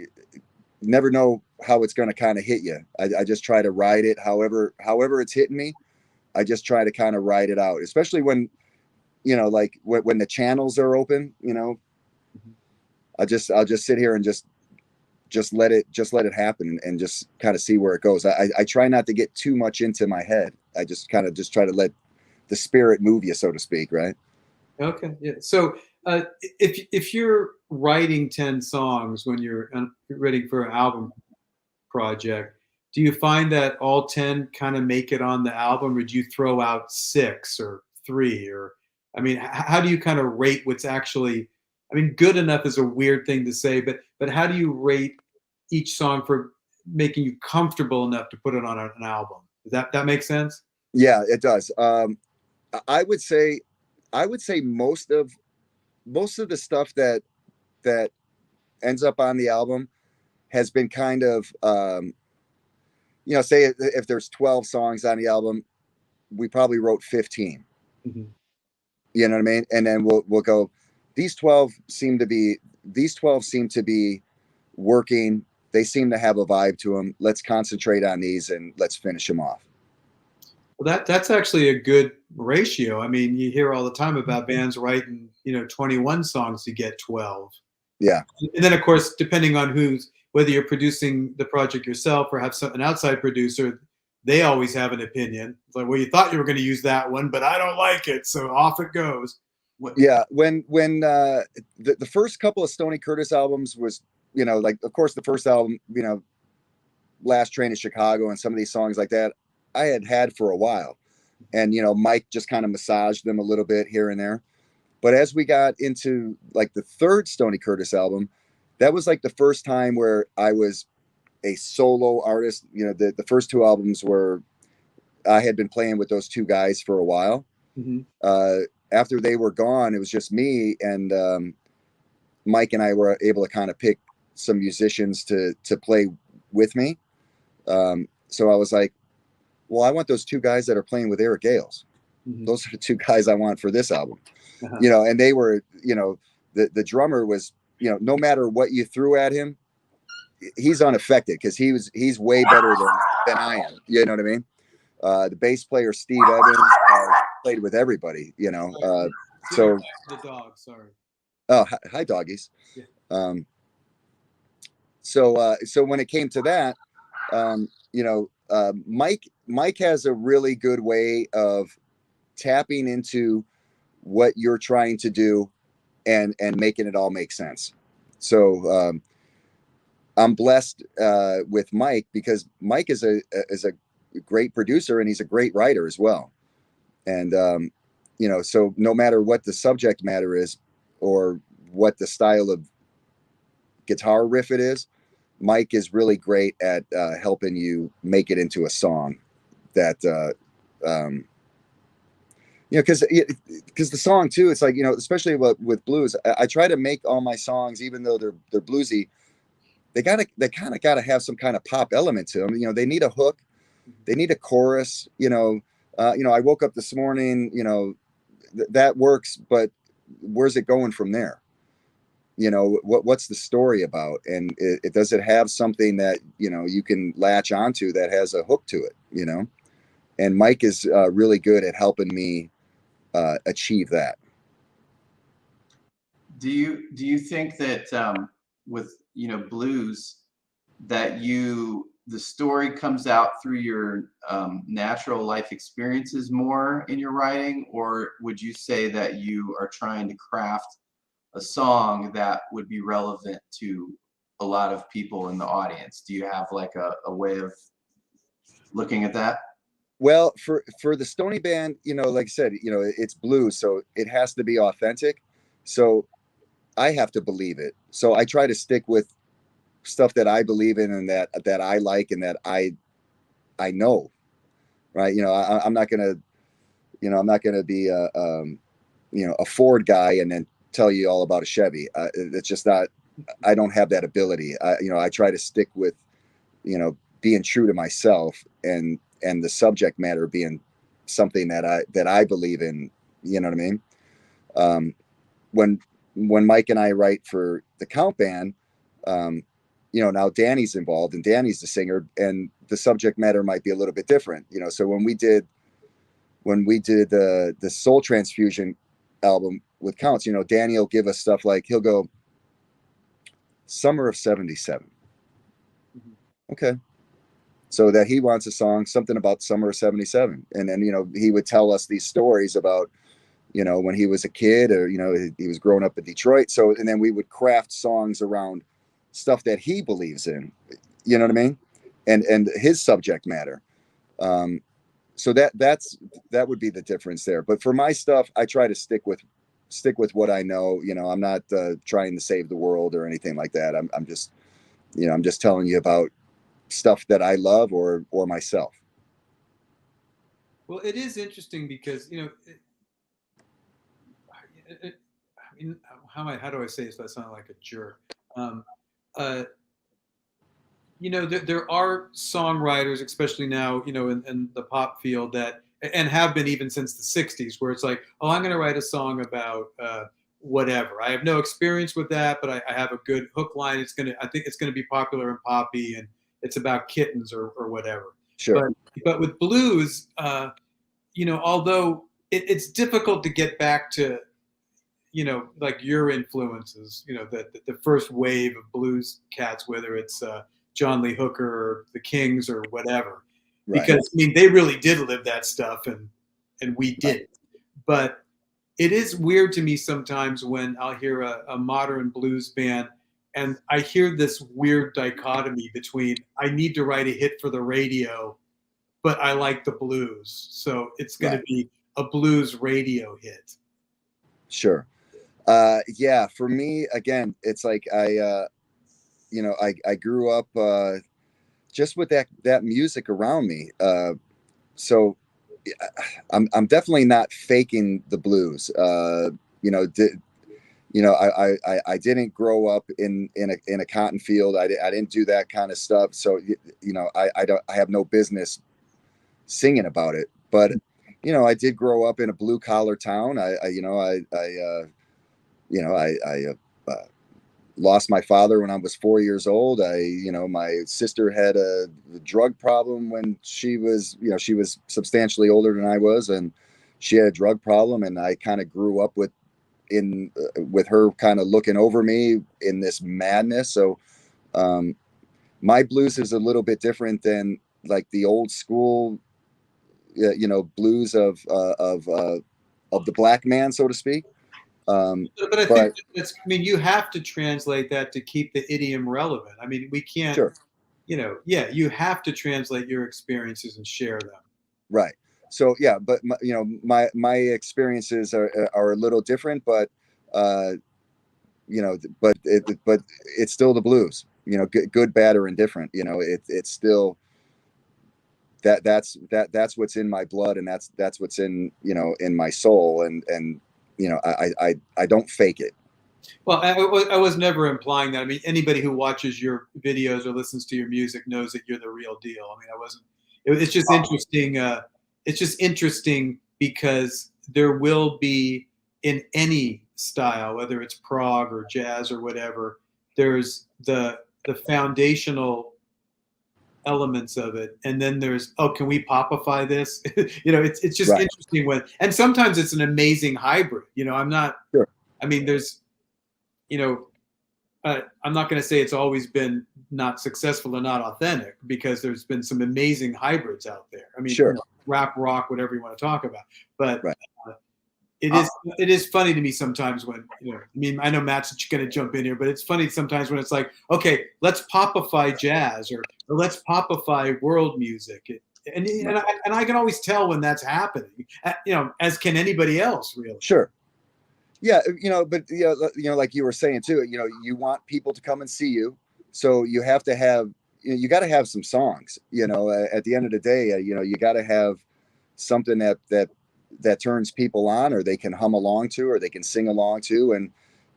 never know how it's going to kind of hit you. I just try to ride it however it's hitting me. I just try to kind of ride it out, especially when like when the channels are open. I'll just sit here and just let it happen, and just kind of see where it goes. I try not to get too much into my head. I just try to let the spirit move you, so to speak, right? Okay, yeah. So if you're writing 10 songs when you're ready for an album project, do you find that all 10 kind of make it on the album, or do you throw out 6 or 3? Or, I mean, how do you kind of rate what's actually, good enough is a weird thing to say, but how do you rate each song for making you comfortable enough to put it on an album? Does that make sense? Yeah, it does. I would say most of the stuff that ends up on the album has been kind of say if there's 12 songs on the album, we probably wrote 15. You know what I mean? And then we'll go, these 12 seem to be working. They seem to have a vibe to them. Let's concentrate on these and let's finish them off. Well, that's actually a good ratio. You hear all the time about bands writing, 21 songs to get 12. Yeah. And then, of course, depending on whether you're producing the project yourself or have an outside producer, they always have an opinion. It's like, well, you thought you were going to use that one, but I don't like it, so off it goes. Yeah, when the first couple of Stoney Curtis albums was, like, of course, the first album, Last Train to Chicago and some of these songs like that, I had for a while. And, Mike just kind of massaged them a little bit here and there. But as we got into like the third Stoney Curtis album, that was like the first time where I was a solo artist. The first two albums were, I had been playing with those two guys for a while. Mm-hmm. After they were gone, it was just me, and Mike and I were able to kind of pick some musicians to play with me. So I was like, well, I want those two guys that are playing with Eric Gales. Mm-hmm. Those are the two guys I want for this album. Uh-huh. And they were, the drummer was, no matter what you threw at him, he's unaffected because he's way better than I am. You know what I mean? The bass player, Steve Evans, played with everybody, so the dog, sorry. Oh, hi doggies. Yeah. So when it came to that, Mike has a really good way of tapping into what you're trying to do and making it all make sense. So I'm blessed with Mike because Mike is a great producer and he's a great writer as well. And so no matter what the subject matter is or what the style of guitar riff it is, Mike is really great at helping you make it into a song that because the song too, it's like, especially with blues, I try to make all my songs, even though they're bluesy, they kind of got to have some kind of pop element to them. They need a hook, they need a chorus. I woke up this morning, that works, but where's it going from there? What's the story about? And it does it have something that, you can latch onto that has a hook to it, and Mike is really good at helping me achieve that. Do you think that with, blues, that the story comes out through your natural life experiences more in your writing, or would you say that you are trying to craft a song that would be relevant to a lot of people in the audience? Do you have like a way of looking at that? Well, for the Stoney band, like I said, it's blues, so it has to be authentic. So I have to believe it. So I try to stick with stuff that I believe in and that I like and that I know, right? I'm not gonna be a Ford guy and then tell you all about a Chevy. It's just not. I don't have that ability. I try to stick with, being true to myself and the subject matter being something that I believe in. You know what I mean? When Mike and I write for the Count Band, now Danny's involved and Danny's the singer and the subject matter might be a little bit different. So when we did the Soul Transfusion album with Counts, Danny will give us stuff like, he'll go, Summer of 77. Mm-hmm. Okay. So that he wants a song, something about Summer of 77. And then, he would tell us these stories about, when he was a kid or, he was growing up in Detroit. So, and then we would craft songs around stuff that he believes in, you know what I mean? And his subject matter. So that would be the difference there. But for my stuff, I try to stick with what I know. I'm not trying to save the world or anything like that. I'm just telling you about stuff that I love or myself. Well, it is interesting because how do I say this without sounding like a jerk? There are songwriters, especially now, in the pop field that, and have been even since the 60s, where it's like, oh, I'm going to write a song about whatever. I have no experience with that, but I have a good hook line. I think it's going to be popular and poppy, and it's about kittens or whatever. Sure. But with blues, although it's difficult to get back to, like your influences, the first wave of blues cats, whether it's John Lee Hooker or the Kings or whatever. Right. because I mean they really did live that stuff, and we didn't. But it is weird to me sometimes when I'll hear a modern blues band and I hear this weird dichotomy between I need to write a hit for the radio, but I like the blues, so it's going to be a blues radio hit. Sure. Yeah, for me, again, it's like I grew up just with that music around me. So I'm definitely not faking the blues. I didn't grow up in a cotton field. I didn't do that kind of stuff. So I have no business singing about it. But I did grow up in a blue collar town. I lost my father when I was 4 years old. My sister had a drug problem when she was substantially older than I was, and she had a drug problem. And I kind of grew up with her kind of looking over me in this madness. So, my blues is a little bit different than like the old school, blues of the black man, so to speak. But I think that's, I mean, you have to translate that to keep the idiom relevant. I mean, we can't, sure. You have to translate your experiences and share them. Right. So yeah, but my experiences are a little different, but but it's still the blues. Good, bad, or indifferent. It's still that's what's in my blood, and that's what's in in my soul, and I don't fake it. Well, I was never implying that. I mean, anybody who watches your videos or listens to your music knows that you're the real deal. I mean, I wasn't. It's just interesting. It's just interesting because there will be in any style, whether it's prog or jazz or whatever, there's the foundational elements of it, and then there's, oh, can we popify this? It's just Right. interesting and sometimes it's an amazing hybrid. I'm not. Sure. I mean, there's, I'm not going to say it's always been not successful or not authentic, because there's been some amazing hybrids out there. I mean, sure. Rap, rock, whatever you want to talk about. But right. It is funny to me sometimes when, I mean, I know Matt's going to jump in here, but it's funny sometimes when it's like, okay, let's popify jazz or let's popify world music. And I can always tell when that's happening, as can anybody else, really. Sure. Yeah, but like you were saying too, you want people to come and see you, so you have to have, you got to have some songs. At the end of the day, you got to have something that turns people on, or they can hum along to, or they can sing along to, and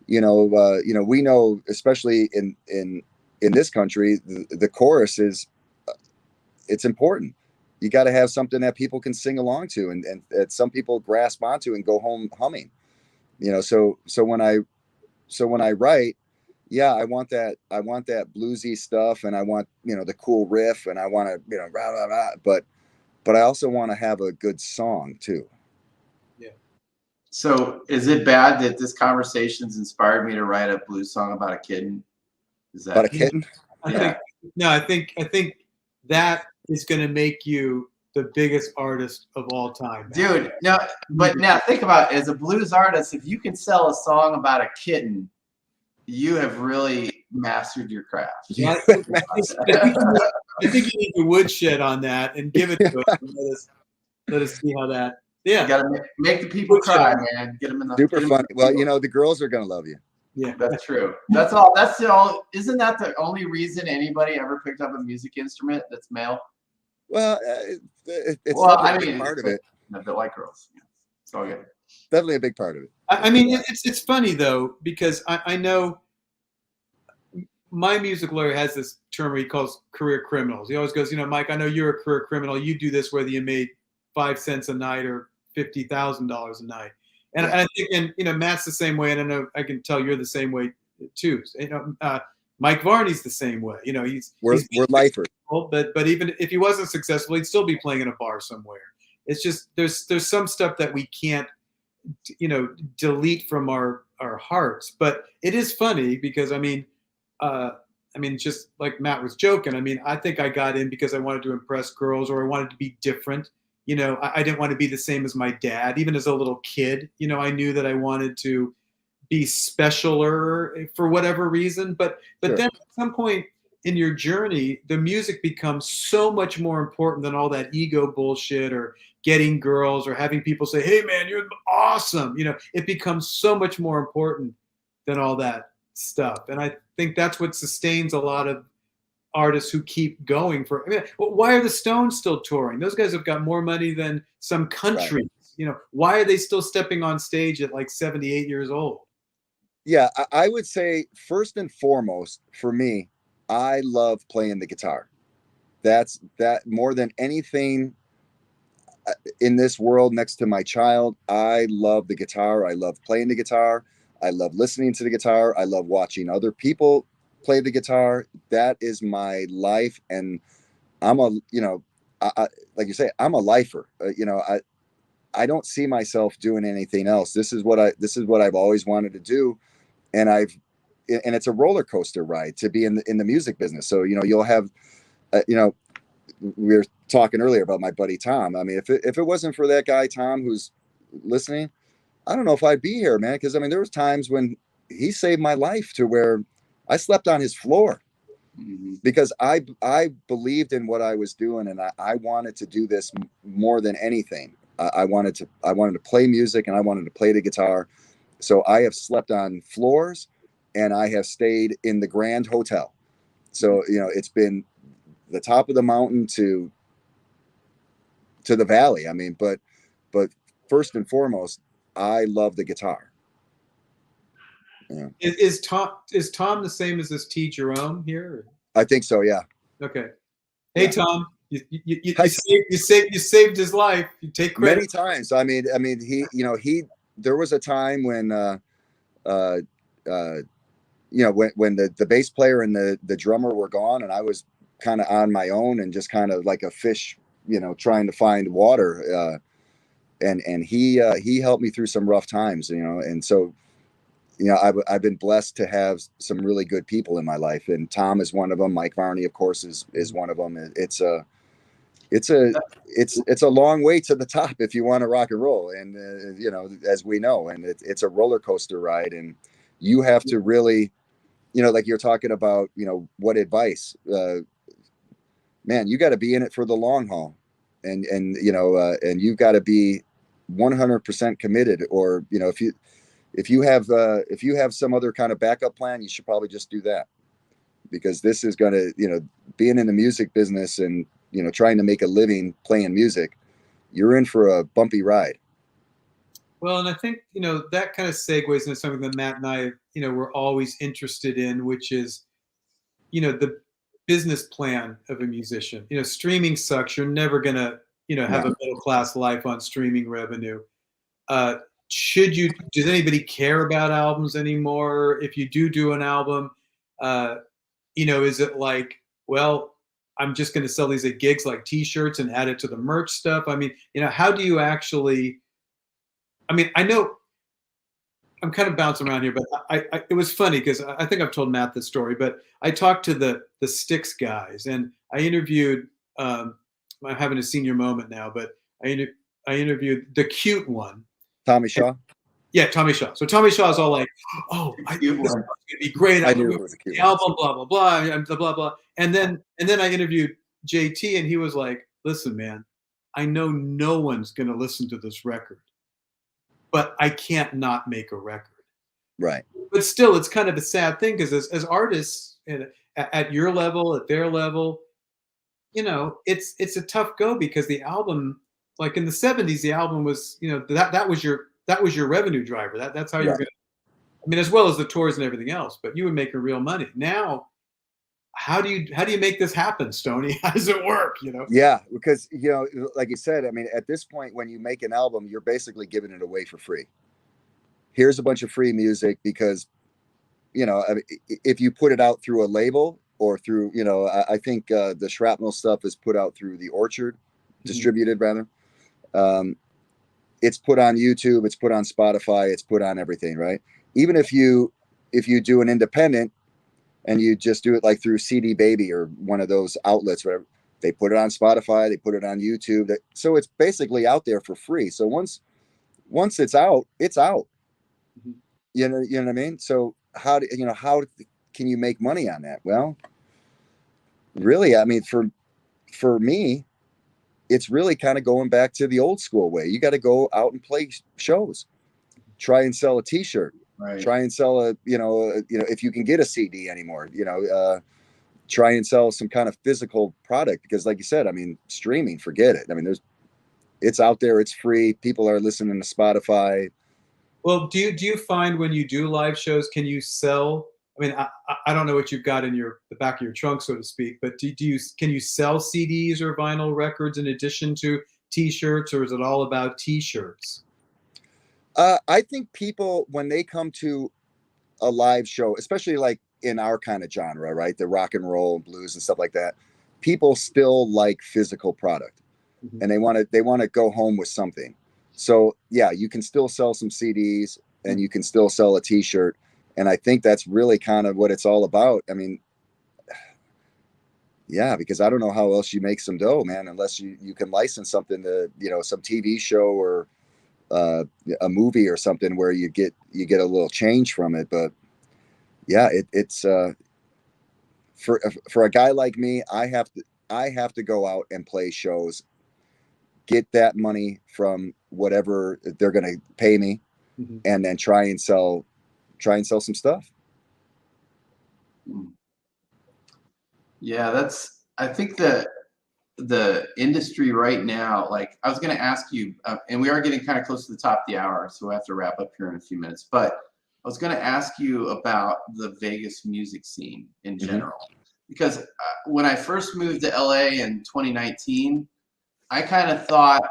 we know, especially in this country, the chorus is it's important. You got to have something that people can sing along to, and that some people grasp onto and go home humming. So when I write, yeah, I want that bluesy stuff, and I want, the cool riff, and I want to, rah, rah, rah, but I also want to have a good song too. Yeah. So is it bad that this conversation's inspired me to write a blues song about a kitten? Is that About a kitten? I think that is going to make you the biggest artist of all time, man. Dude, no, but now think about it. As a blues artist, if you can sell a song about a kitten, you have really mastered your craft. Yeah, I think you need to woodshed on that and give it to us. Let us see how that. Yeah, you gotta make the people cry, man. Get them in the super fun. Well, the girls are gonna love you. Yeah, that's true. That's all. That's the only. Isn't that the only reason anybody ever picked up a music instrument that's male? Well, it's I a mean, big part of it. The white girls. Yeah. It's all good. Definitely a big part of it. I mean, it's funny though, because I know my music lawyer has this term he calls career criminals. He always goes, Mike, I know you're a career criminal. You do this whether you made 5 cents a night or $50,000 a night. And I think, and Matt's the same way, and I know I can tell you're the same way too. Mike Varney's the same way. We're lifers. But even if he wasn't successful, he'd still be playing in a bar somewhere. It's just there's some stuff that we can't delete from our hearts. But it is funny because I mean, I mean, just like Matt was joking. I mean, I think I got in because I wanted to impress girls, or I wanted to be different. You know, I didn't want to be the same as my dad. Even as a little kid, you know, I knew that I wanted to be specialer for whatever reason. But Sure. then at some point in your journey, the music becomes so much more important than all that ego bullshit or getting girls or having people say, "Hey man, you're awesome." You know, it becomes so much more important than all that stuff. And I think that's what sustains a lot of artists who keep going for. I mean, well, why are the Stones still touring? Those guys have got more money than some countries. You know, why are they still stepping on stage at like 78 years old? Yeah, I would say first and foremost for me, I love playing the guitar. That's that more than anything in this world next to my child. I love the guitar. I love playing the guitar. I love listening to the guitar. I love watching other people play the guitar. That is my life. And I'm a, you know, like you say, I'm a lifer. You know, I don't see myself doing anything else. This is what I've always wanted to do. And and it's a roller coaster ride to be in the music business. So, you know, you'll have, you know, we were talking earlier about my buddy Tom. I mean, if it wasn't for that guy Tom who's listening, I don't know if I'd be here, man. Because I mean, there was times when he saved my life to where I slept on his floor because I believed in what I was doing, and I wanted to do this more than anything. I wanted to play music, and I wanted to play the guitar. So I have slept on floors, and I have stayed in the Grand Hotel. So, you know, it's been the top of the mountain to the valley. I mean, but first and foremost, I love the guitar. Yeah. Is Tom the same as this T. Jerome here? I think so. Yeah. Okay. Hey Yeah. Tom, you saved his life. You take credit. Many times. I mean, he, you know, there was a time when, uh, you know, when the bass player and the drummer were gone, and I was kind of on my own and just kind of like a fish, you know, trying to find water. And he helped me through some rough times, you know, and so, you know, I've been blessed to have some really good people in my life, and Tom is one of them. Mike Varney, of course, is one of them. It's a long way to the top if you want to rock and roll, and you know, as we know, and it's a roller coaster ride, and you have to really, you know, like you're talking about, you know, what advice, man, you got to be in it for the long haul, and you know, and you've got to be 100% committed, or you know, if you have some other kind of backup plan, you should probably just do that, because this is going to, you know, being in the music business and, you know, trying to make a living playing music, you're in for a bumpy ride. Well, and I think, you know, that kind of segues into something that Matt and I, you know, we're always interested in, which is, you know, the business plan of a musician. You know, streaming sucks. You're never gonna, you know, have a middle class life on streaming revenue. Does anybody care about albums anymore? If you do an album, you know, is it like, well, I'm just going to sell these at gigs like t-shirts and add it to the merch stuff? I mean, you know, how do you actually, I mean, I know I'm kind of bouncing around here, but it was funny because I think I've told Matt this story, but I talked to the Styx guys, and I interviewed, I'm having a senior moment now, but I interviewed the cute one. Tommy Shaw. Yeah, Tommy Shaw. So Tommy Shaw is all like, "Oh, this is going to be great. I knew it was a cute album, blah blah blah, blah blah blah." And then I interviewed JT, and he was like, "Listen, man, I know no one's going to listen to this record, but I can't not make a record." Right. But still, it's kind of a sad thing because as artists at your level, at their level, you know, it's a tough go because the album, like in the '70s, the album was, you know, that was your revenue driver. That's how you're going to, I mean, as well as the tours and everything else, but you would make real money. Now, how do you make this happen, Stoney? How does it work, you know? Yeah, because, you know, like you said, I mean, at this point, when you make an album, you're basically giving it away for free. Here's a bunch of free music because, you know, if you put it out through a label or through, you know, I think the Shrapnel stuff is put out through the Orchard, distributed rather. It's put on YouTube, it's put on Spotify, it's put on everything, right? Even if you do an independent, and you just do it like through CD Baby or one of those outlets, whatever. They put it on Spotify, they put it on YouTube. So it's basically out there for free. So once it's out, it's out. Mhm. You know what I mean? So how can you make money on that? Well, really, I mean, for me, it's really kind of going back to the old school way. You got to go out and play shows, try and sell a T-shirt, Right. try and sell if you can get a CD anymore, try and sell some kind of physical product, because like you said, I mean, streaming, forget it. I mean, it's out there, it's free. People are listening to Spotify. Well, do you find when you do live shows, can you sell? I mean, I don't know what you've got in the back of your trunk, so to speak, but can you sell CDs or vinyl records in addition to T-shirts, or is it all about T-shirts? I think people, when they come to a live show, especially like in our kind of genre, right, the rock and roll and blues and stuff like that, people still like physical product, Mhm. and they want to go home with something. So yeah, you can still sell some CDs, and you can still sell a T-shirt, and I think that's really kind of what it's all about. I mean, yeah, because I don't know how else you make some dough, man, unless you can license something to, some TV show or uh, a movie or something where you get a little change from it. But yeah, it's for a guy like me, I have to go out and play shows, get that money from whatever they're going to pay me, Mhm. and then try and sell some stuff. Yeah, I think that the industry right now, like I was going to ask you, and we are getting kind of close to the top of the hour, so we'll have to wrap up here in a few minutes. But I was going to ask you about the Vegas music scene in Mhm. general, because when I first moved to LA in 2019, I kind of thought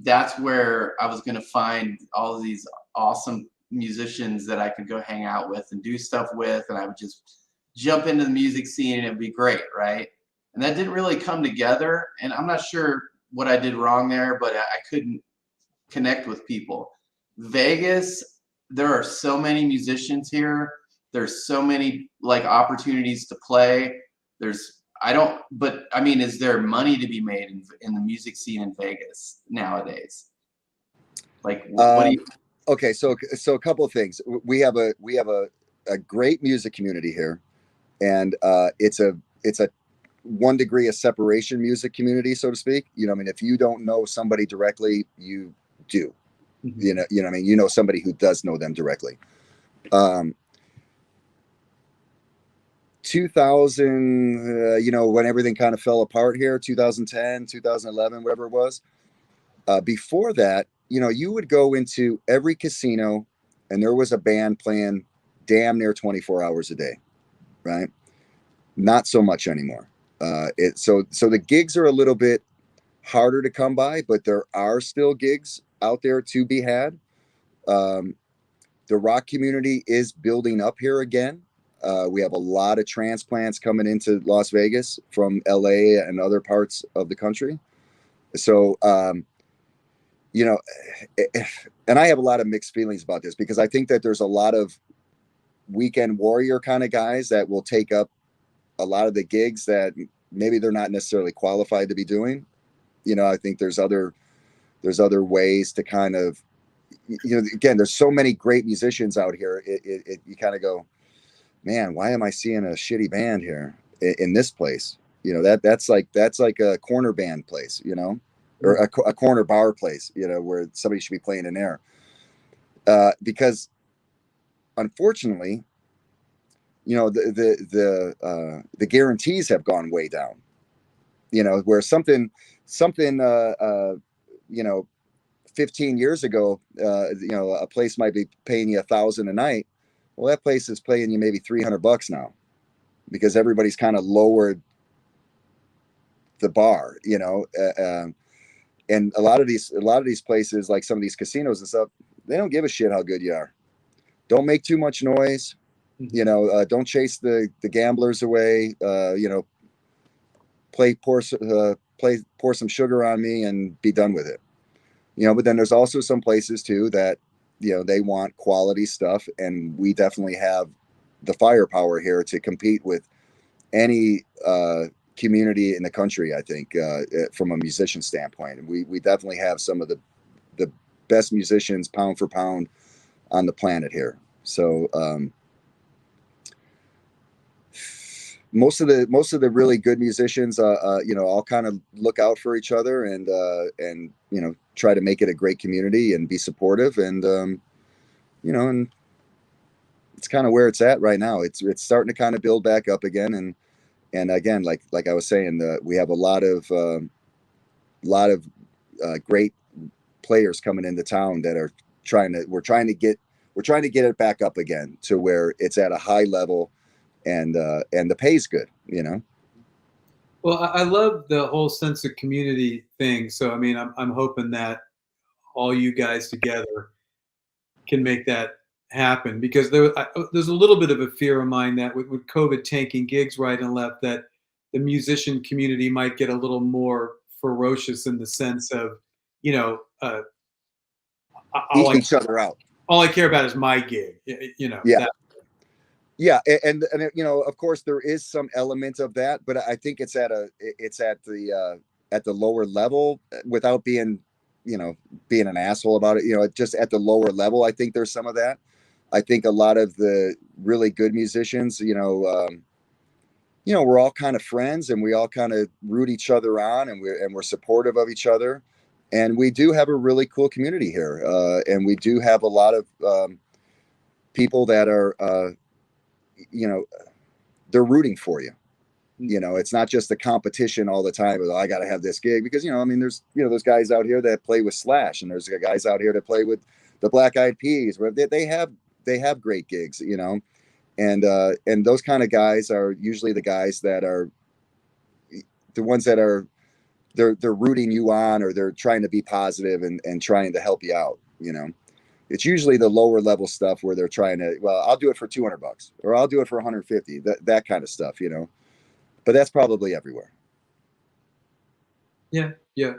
that's where I was going to find all of these awesome musicians that I could go hang out with and do stuff with, and I would just jump into the music scene and it'd be great, right? And that didn't really come together, and I'm not sure what I did wrong there, but I couldn't connect with people. Vegas, there are so many musicians here. There's so many like opportunities to play. But I mean, is there money to be made in the music scene in Vegas nowadays? Like, what do Um, you? okay, so a couple of things. We have a great music community here, and it's a 1 degree of separation music community, so to speak. I mean, if you don't know somebody directly, you do. Mhm. What I mean, somebody who does know them directly. 2000, when everything kind of fell apart here, 2010, 2011, whatever it was. Before that, you would go into every casino, and there was a band playing damn near 24 hours a day, right? Not so much anymore. So the gigs are a little bit harder to come by, but there are still gigs out there to be had. Um, the rock community is building up here again. We have a lot of transplants coming into Las Vegas from LA and other parts of the country. So, you know, and I have a lot of mixed feelings about this, because I think that there's a lot of weekend warrior kind of guys that will take up a lot of the gigs that maybe they're not necessarily qualified to be doing. I think there's other ways to kind of, again, there's so many great musicians out here. You kind of go, man, why am I seeing a shitty band here in this place? That's like a corner band place, or a corner bar place, where somebody should be playing in there. Because unfortunately, the guarantees have gone way down. Where something you know 15 years ago, a place might be paying you $1,000 a night. Well, that place is paying you maybe $300 now, because everybody's kind of lowered the bar, and a lot of these places, like some of these casinos and stuff, they don't give a shit how good you are. Don't make too much noise. Don't chase the gamblers away. Pour some sugar on me and be done with it. But then there's also some places too that, they want quality stuff, and we definitely have the firepower here to compete with any community in the country. I think from a musician standpoint, we definitely have some of the best musicians pound for pound on the planet here. So most of the really good musicians, all kind of look out for each other and try to make it a great community and be supportive, and and it's kind of where it's at right now. It's starting to kind of build back up again, and again, like I was saying, we have a lot of great players coming into town that are we're trying to get it back up again to where it's at a high level, and the pay's good, Well, I love the whole sense of community thing. So, I mean, I'm hoping that all you guys together can make that happen, because there's a little bit of a fear of mine that with COVID tanking gigs right and left, that the musician community might get a little more ferocious in the sense of, eat each other out. All I care about is my gig, Yeah. Yeah, and of course there is some element of that, but I think it's at the lower level, without being an asshole about it. Just at the lower level, I think there's some of that. I think a lot of the really good musicians, we're all kind of friends, and we all kind of root each other on, and we're supportive of each other, and we do have a really cool community here, and we do have a lot of people that are. They're rooting for you. It's not just a competition all the time. I got to have this gig because, there's guys out here that play with Slash, and there's guys out here that play with the Black Eyed Peas, where they have great gigs, and those kind of guys are usually the guys that are the ones that are, they're rooting you on, or they're trying to be positive and trying to help you out. It's usually the lower level stuff where they're trying to, well, I'll do it for $200, or I'll do it for 150, that kind of stuff, but that's probably everywhere. Yeah. I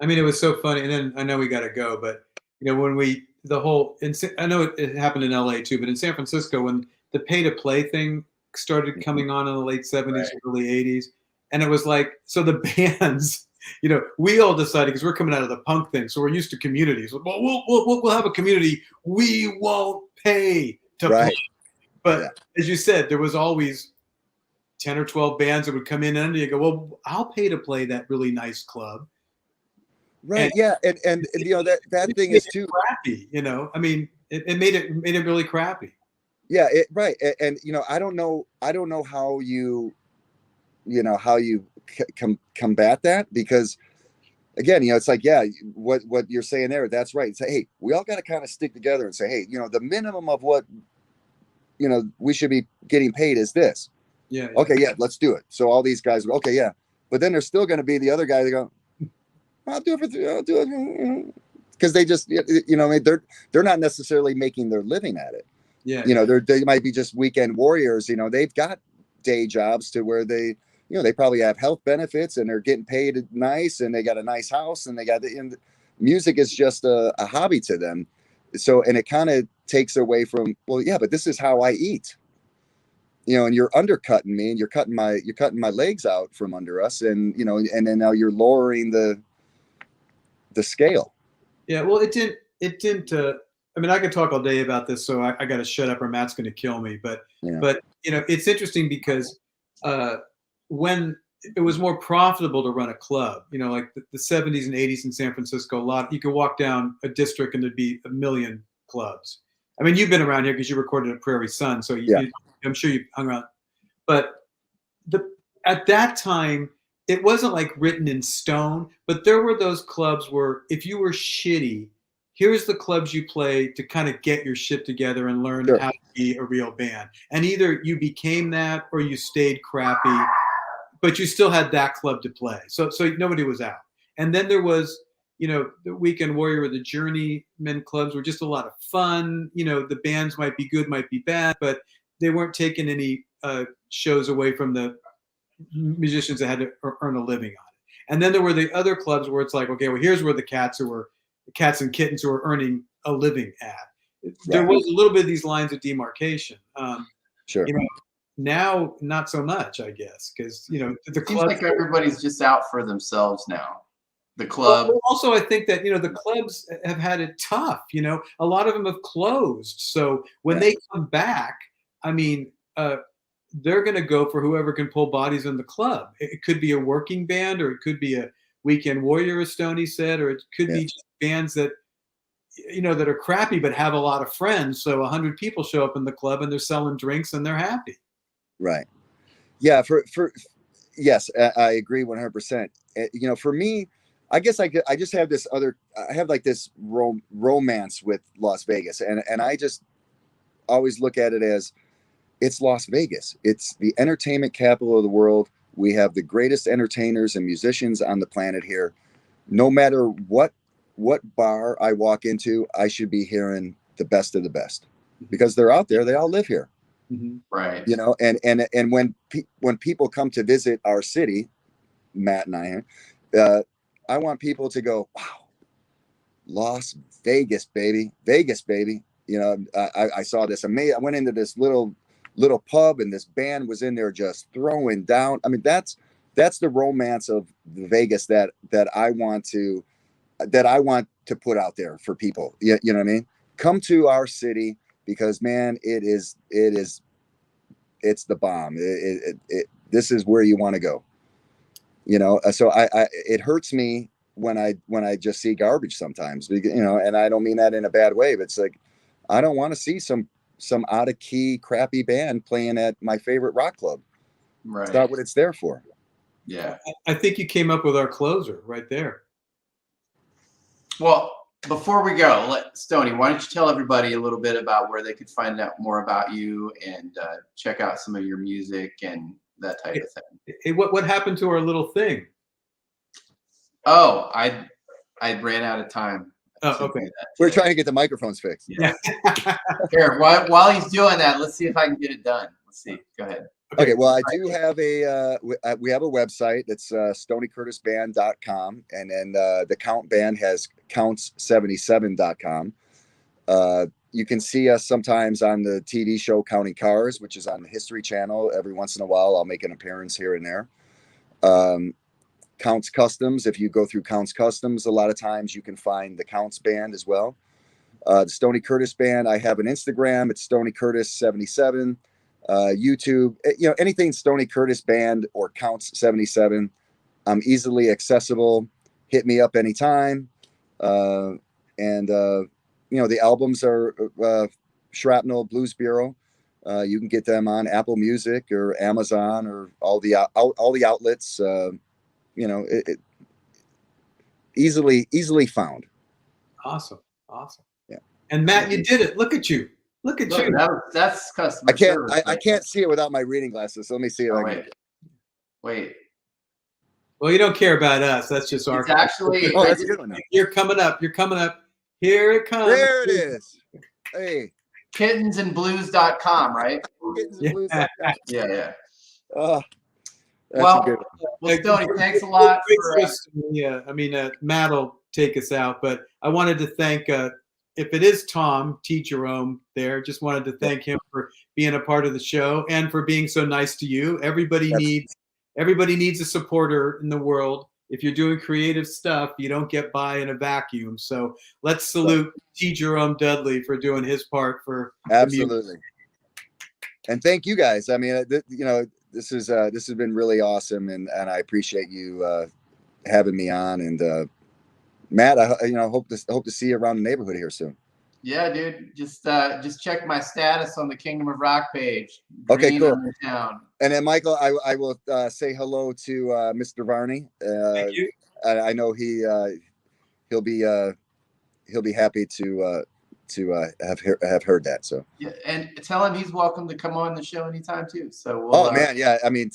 mean, it was so funny, and then I know we got to go, but when I know it happened in LA too, but in San Francisco, when the pay to play thing started coming on in the late 70s, right, early 80s, and it was like, so the bands, we all decided, because we're coming out of the punk thing, so we're used to communities. Well, we'll have a community. We won't pay to play. But as you said, there was always 10 or 12 bands that would come in, and you go, well, I'll pay to play that really nice club. Right. And that thing is too crappy. I mean, it made it really crappy. Yeah. Right. And I don't know how you combat that, because again, it's like, what you're saying there, that's right. Say, hey, we all got to kind of stick together and say, hey, the minimum of what we should be getting paid is this. Yeah. Okay, let's do it. So all these guys, okay, yeah, but then there's still going to be the other guy that go, I'll do it, because they just they're not necessarily making their living at it. Yeah. They might be just weekend warriors. They've got day jobs to where they they probably have health benefits, and they're getting paid nice, and they got a nice house, and they got music is just a hobby to them. So, and it kind of takes away from, well, yeah, but this is how I eat, and you're undercutting me, and you're cutting my legs out from under us. And, and then now you're lowering the scale. Yeah. Well, it didn't, I mean, I could talk all day about this, so I got to shut up or Matt's going to kill me. But it's interesting because, when it was more profitable to run a club, like the 70s and 80s in San Francisco, you could walk down a district and there'd be a million clubs. I mean, you've been around here because you recorded at Prairie Sun, so I'm sure you hung around. But at that time, it wasn't like written in stone, but there were those clubs where if you were shitty, here's the clubs you play to kind of get your shit together and learn how to be a real band. And either you became that or you stayed crappy, but you still had that club to play. So nobody was out. And then there was, the Weekend Warrior or the Journeyman clubs were just a lot of fun. The bands might be good, might be bad, but they weren't taking any shows away from the musicians that had to earn a living on it. And then there were the other clubs where it's like, okay, well, here's where the cats and kittens who are earning a living at. there Right. was a little bit of these lines of demarcation. Sure. You know, now not so much, I guess, because the Seems clubs. like everybody's just out for themselves now. The Well, club. also, I think that the clubs have had it tough. A lot of them have closed. So when Yeah. they come back, I mean, they're going to go for whoever can pull bodies in the club. It could be a working band, or it could be a weekend warrior, as Stoney said, or it could be just bands that that are crappy but have a lot of friends. So 100 people show up in the club and they're selling drinks and they're happy. Right. Yeah. Yes, I agree 100%. For me, I guess I just have this I have like this romance with Las Vegas, and I just always look at it as it's Las Vegas. It's the entertainment capital of the world. We have the greatest entertainers and musicians on the planet here. No matter what bar I walk into, I should be hearing the best of the best because they're out there. They all live here. Mm-hmm. Right. And when people come to visit our city, Matt and I want people to go, wow, Las Vegas, baby, Vegas, baby. I saw this amazing. I went into this little pub and this band was in there just throwing down. I mean, that's the romance of Vegas that I want to put out there for people. You know what I mean? Come to our city because, man, it's the bomb. This is where you want to go. So it hurts me when I just see garbage sometimes, and I don't mean that in a bad way, but it's like, I don't want to see some out of key, crappy band playing at my favorite rock club. Right. It's not what it's there for. Yeah. I think you came up with our closer right there. Well, before we go, Stoney, why don't you tell everybody a little bit about where they could find out more about you and check out some of your music and that type of thing. Hey, what happened to our little thing? Oh, I ran out of time. Oh, okay. We're trying to get the microphones fixed. Yeah. Here, while he's doing that, let's see if I can get it done. Let's see. Go ahead. Okay. Well, I do have we have a website that's StoneyCurtisBand.com, and then the Count Band has Counts77.com. You can see us sometimes on the TV show Counting Cars, which is on the History Channel. Every once in a while, I'll make an appearance here and there. Counts Customs. If you go through Counts Customs, a lot of times you can find the Counts Band as well. The Stoney Curtis Band. I have an Instagram. It's Stoney Curtis 77. YouTube. Anything Stoney Curtis Band or Counts 77. I'm easily accessible. Hit me up anytime. The albums are Shrapnel, Blues Bureau. You can get them on Apple Music or Amazon or all the outlets. Easily found. Awesome. Yeah. And Matt, you did it. Look at you. Look at you. That's customer service. I can't see it without my reading glasses. So let me see it. Wait. Well, you don't care about us. That's just our. It's actually. Oh, that's a good one. You're coming up. Here it comes. There it is. Hey. Kittensandblues.com, right? Kittensandblues.com. Yeah. Well, Stoney, thanks a lot. Matt will take us out, but I wanted to thank, if it is Tom T. Jerome there, just wanted to thank him for being a part of the show and for being so nice to you. Everybody needs a supporter in the world. If you're doing creative stuff, you don't get by in a vacuum. So let's salute T. Jerome Dudley for doing his part for absolutely. And thank you guys. I mean, this has been really awesome, and I appreciate you having me on. And Matt, I hope to see you around the neighborhood here soon. Yeah, dude. Just check my status on the Kingdom of Rock page. Okay, cool. Town. And then Michael, I will say hello to Mr. Varney. Thank you. I know he'll be happy to have heard that. So yeah, and tell him he's welcome to come on the show anytime too. So man, yeah. I mean,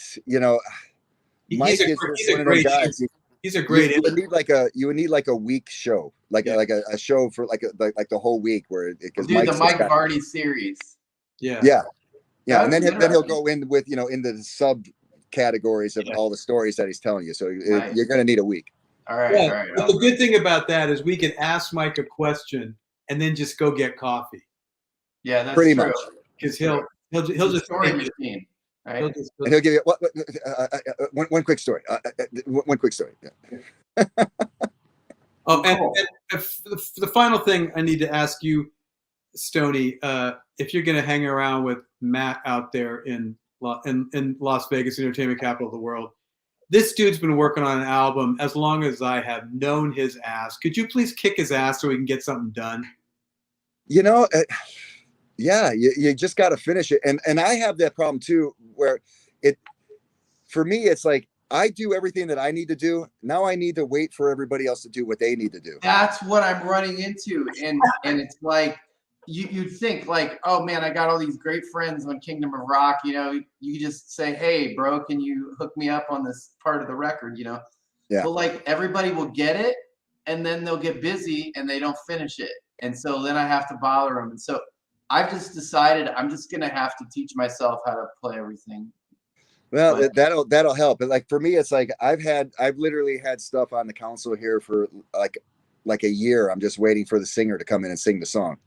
Mike is one of those guys. He's a great. You would need like a week show, like a show for like the whole week where it because do the Mike Varney series. Yeah. And then he'll go in with into the subcategories of all the stories that he's telling you. So you're going to need a week. All right. All right. But the good thing about that is we can ask Mike a question and then just go get coffee. Yeah, that's Pretty true. much. Because he'll It's a just story take it. machine, right? He'll just- And he'll give you one quick story. One quick story. Yeah. Oh, Cool. and the final thing I need to ask you, Stoney, if you're going to hang around with Matt out there in Las Vegas, entertainment capital of the world, this dude's been working on an album as long as I have known his ass. Could you please kick his ass so we can get something done? You know, yeah, you just got to finish it. And I have that problem too, where for me, it's like, I do everything that I need to do. Now I need to wait for everybody else to do what they need to do. That's what I'm running into. And it's like, you'd think like, oh man, I got all these great friends on Kingdom of Rock. You know, you just say, hey, bro, can you hook me up on this part of the record? You know, Yeah. but like everybody will get it, and then they'll get busy and they don't finish it, and so then I have to bother them. And so I've just decided I'm just gonna have to teach myself how to play everything. Well, But- that'll help. But like for me, it's like I've literally had stuff on the console here for like a year. I'm just waiting for the singer to come in and sing the song.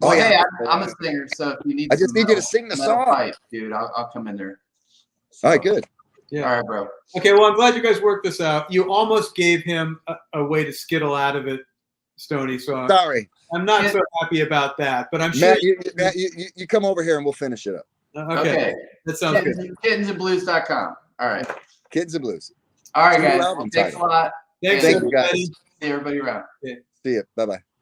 Well, Oh, yeah. hey, I'm a singer, so if you need, I just some need you to sing the metal song. pipe, dude, I'll come in there. So, All right, good. Yeah. All right, bro. Okay, well, I'm glad you guys worked this out. You almost gave him a way to skittle out of it, Stoney. So Sorry, I'm not so happy about that, but I'm sure. Matt, you come over here and we'll finish it up. Okay, that sounds good. Kittensandblues.com. All right. Kids and Blues. All right, It's a new guys. album Thanks title. a lot. Thanks, Thank you, guys. everybody. See everybody around. See you. Bye bye.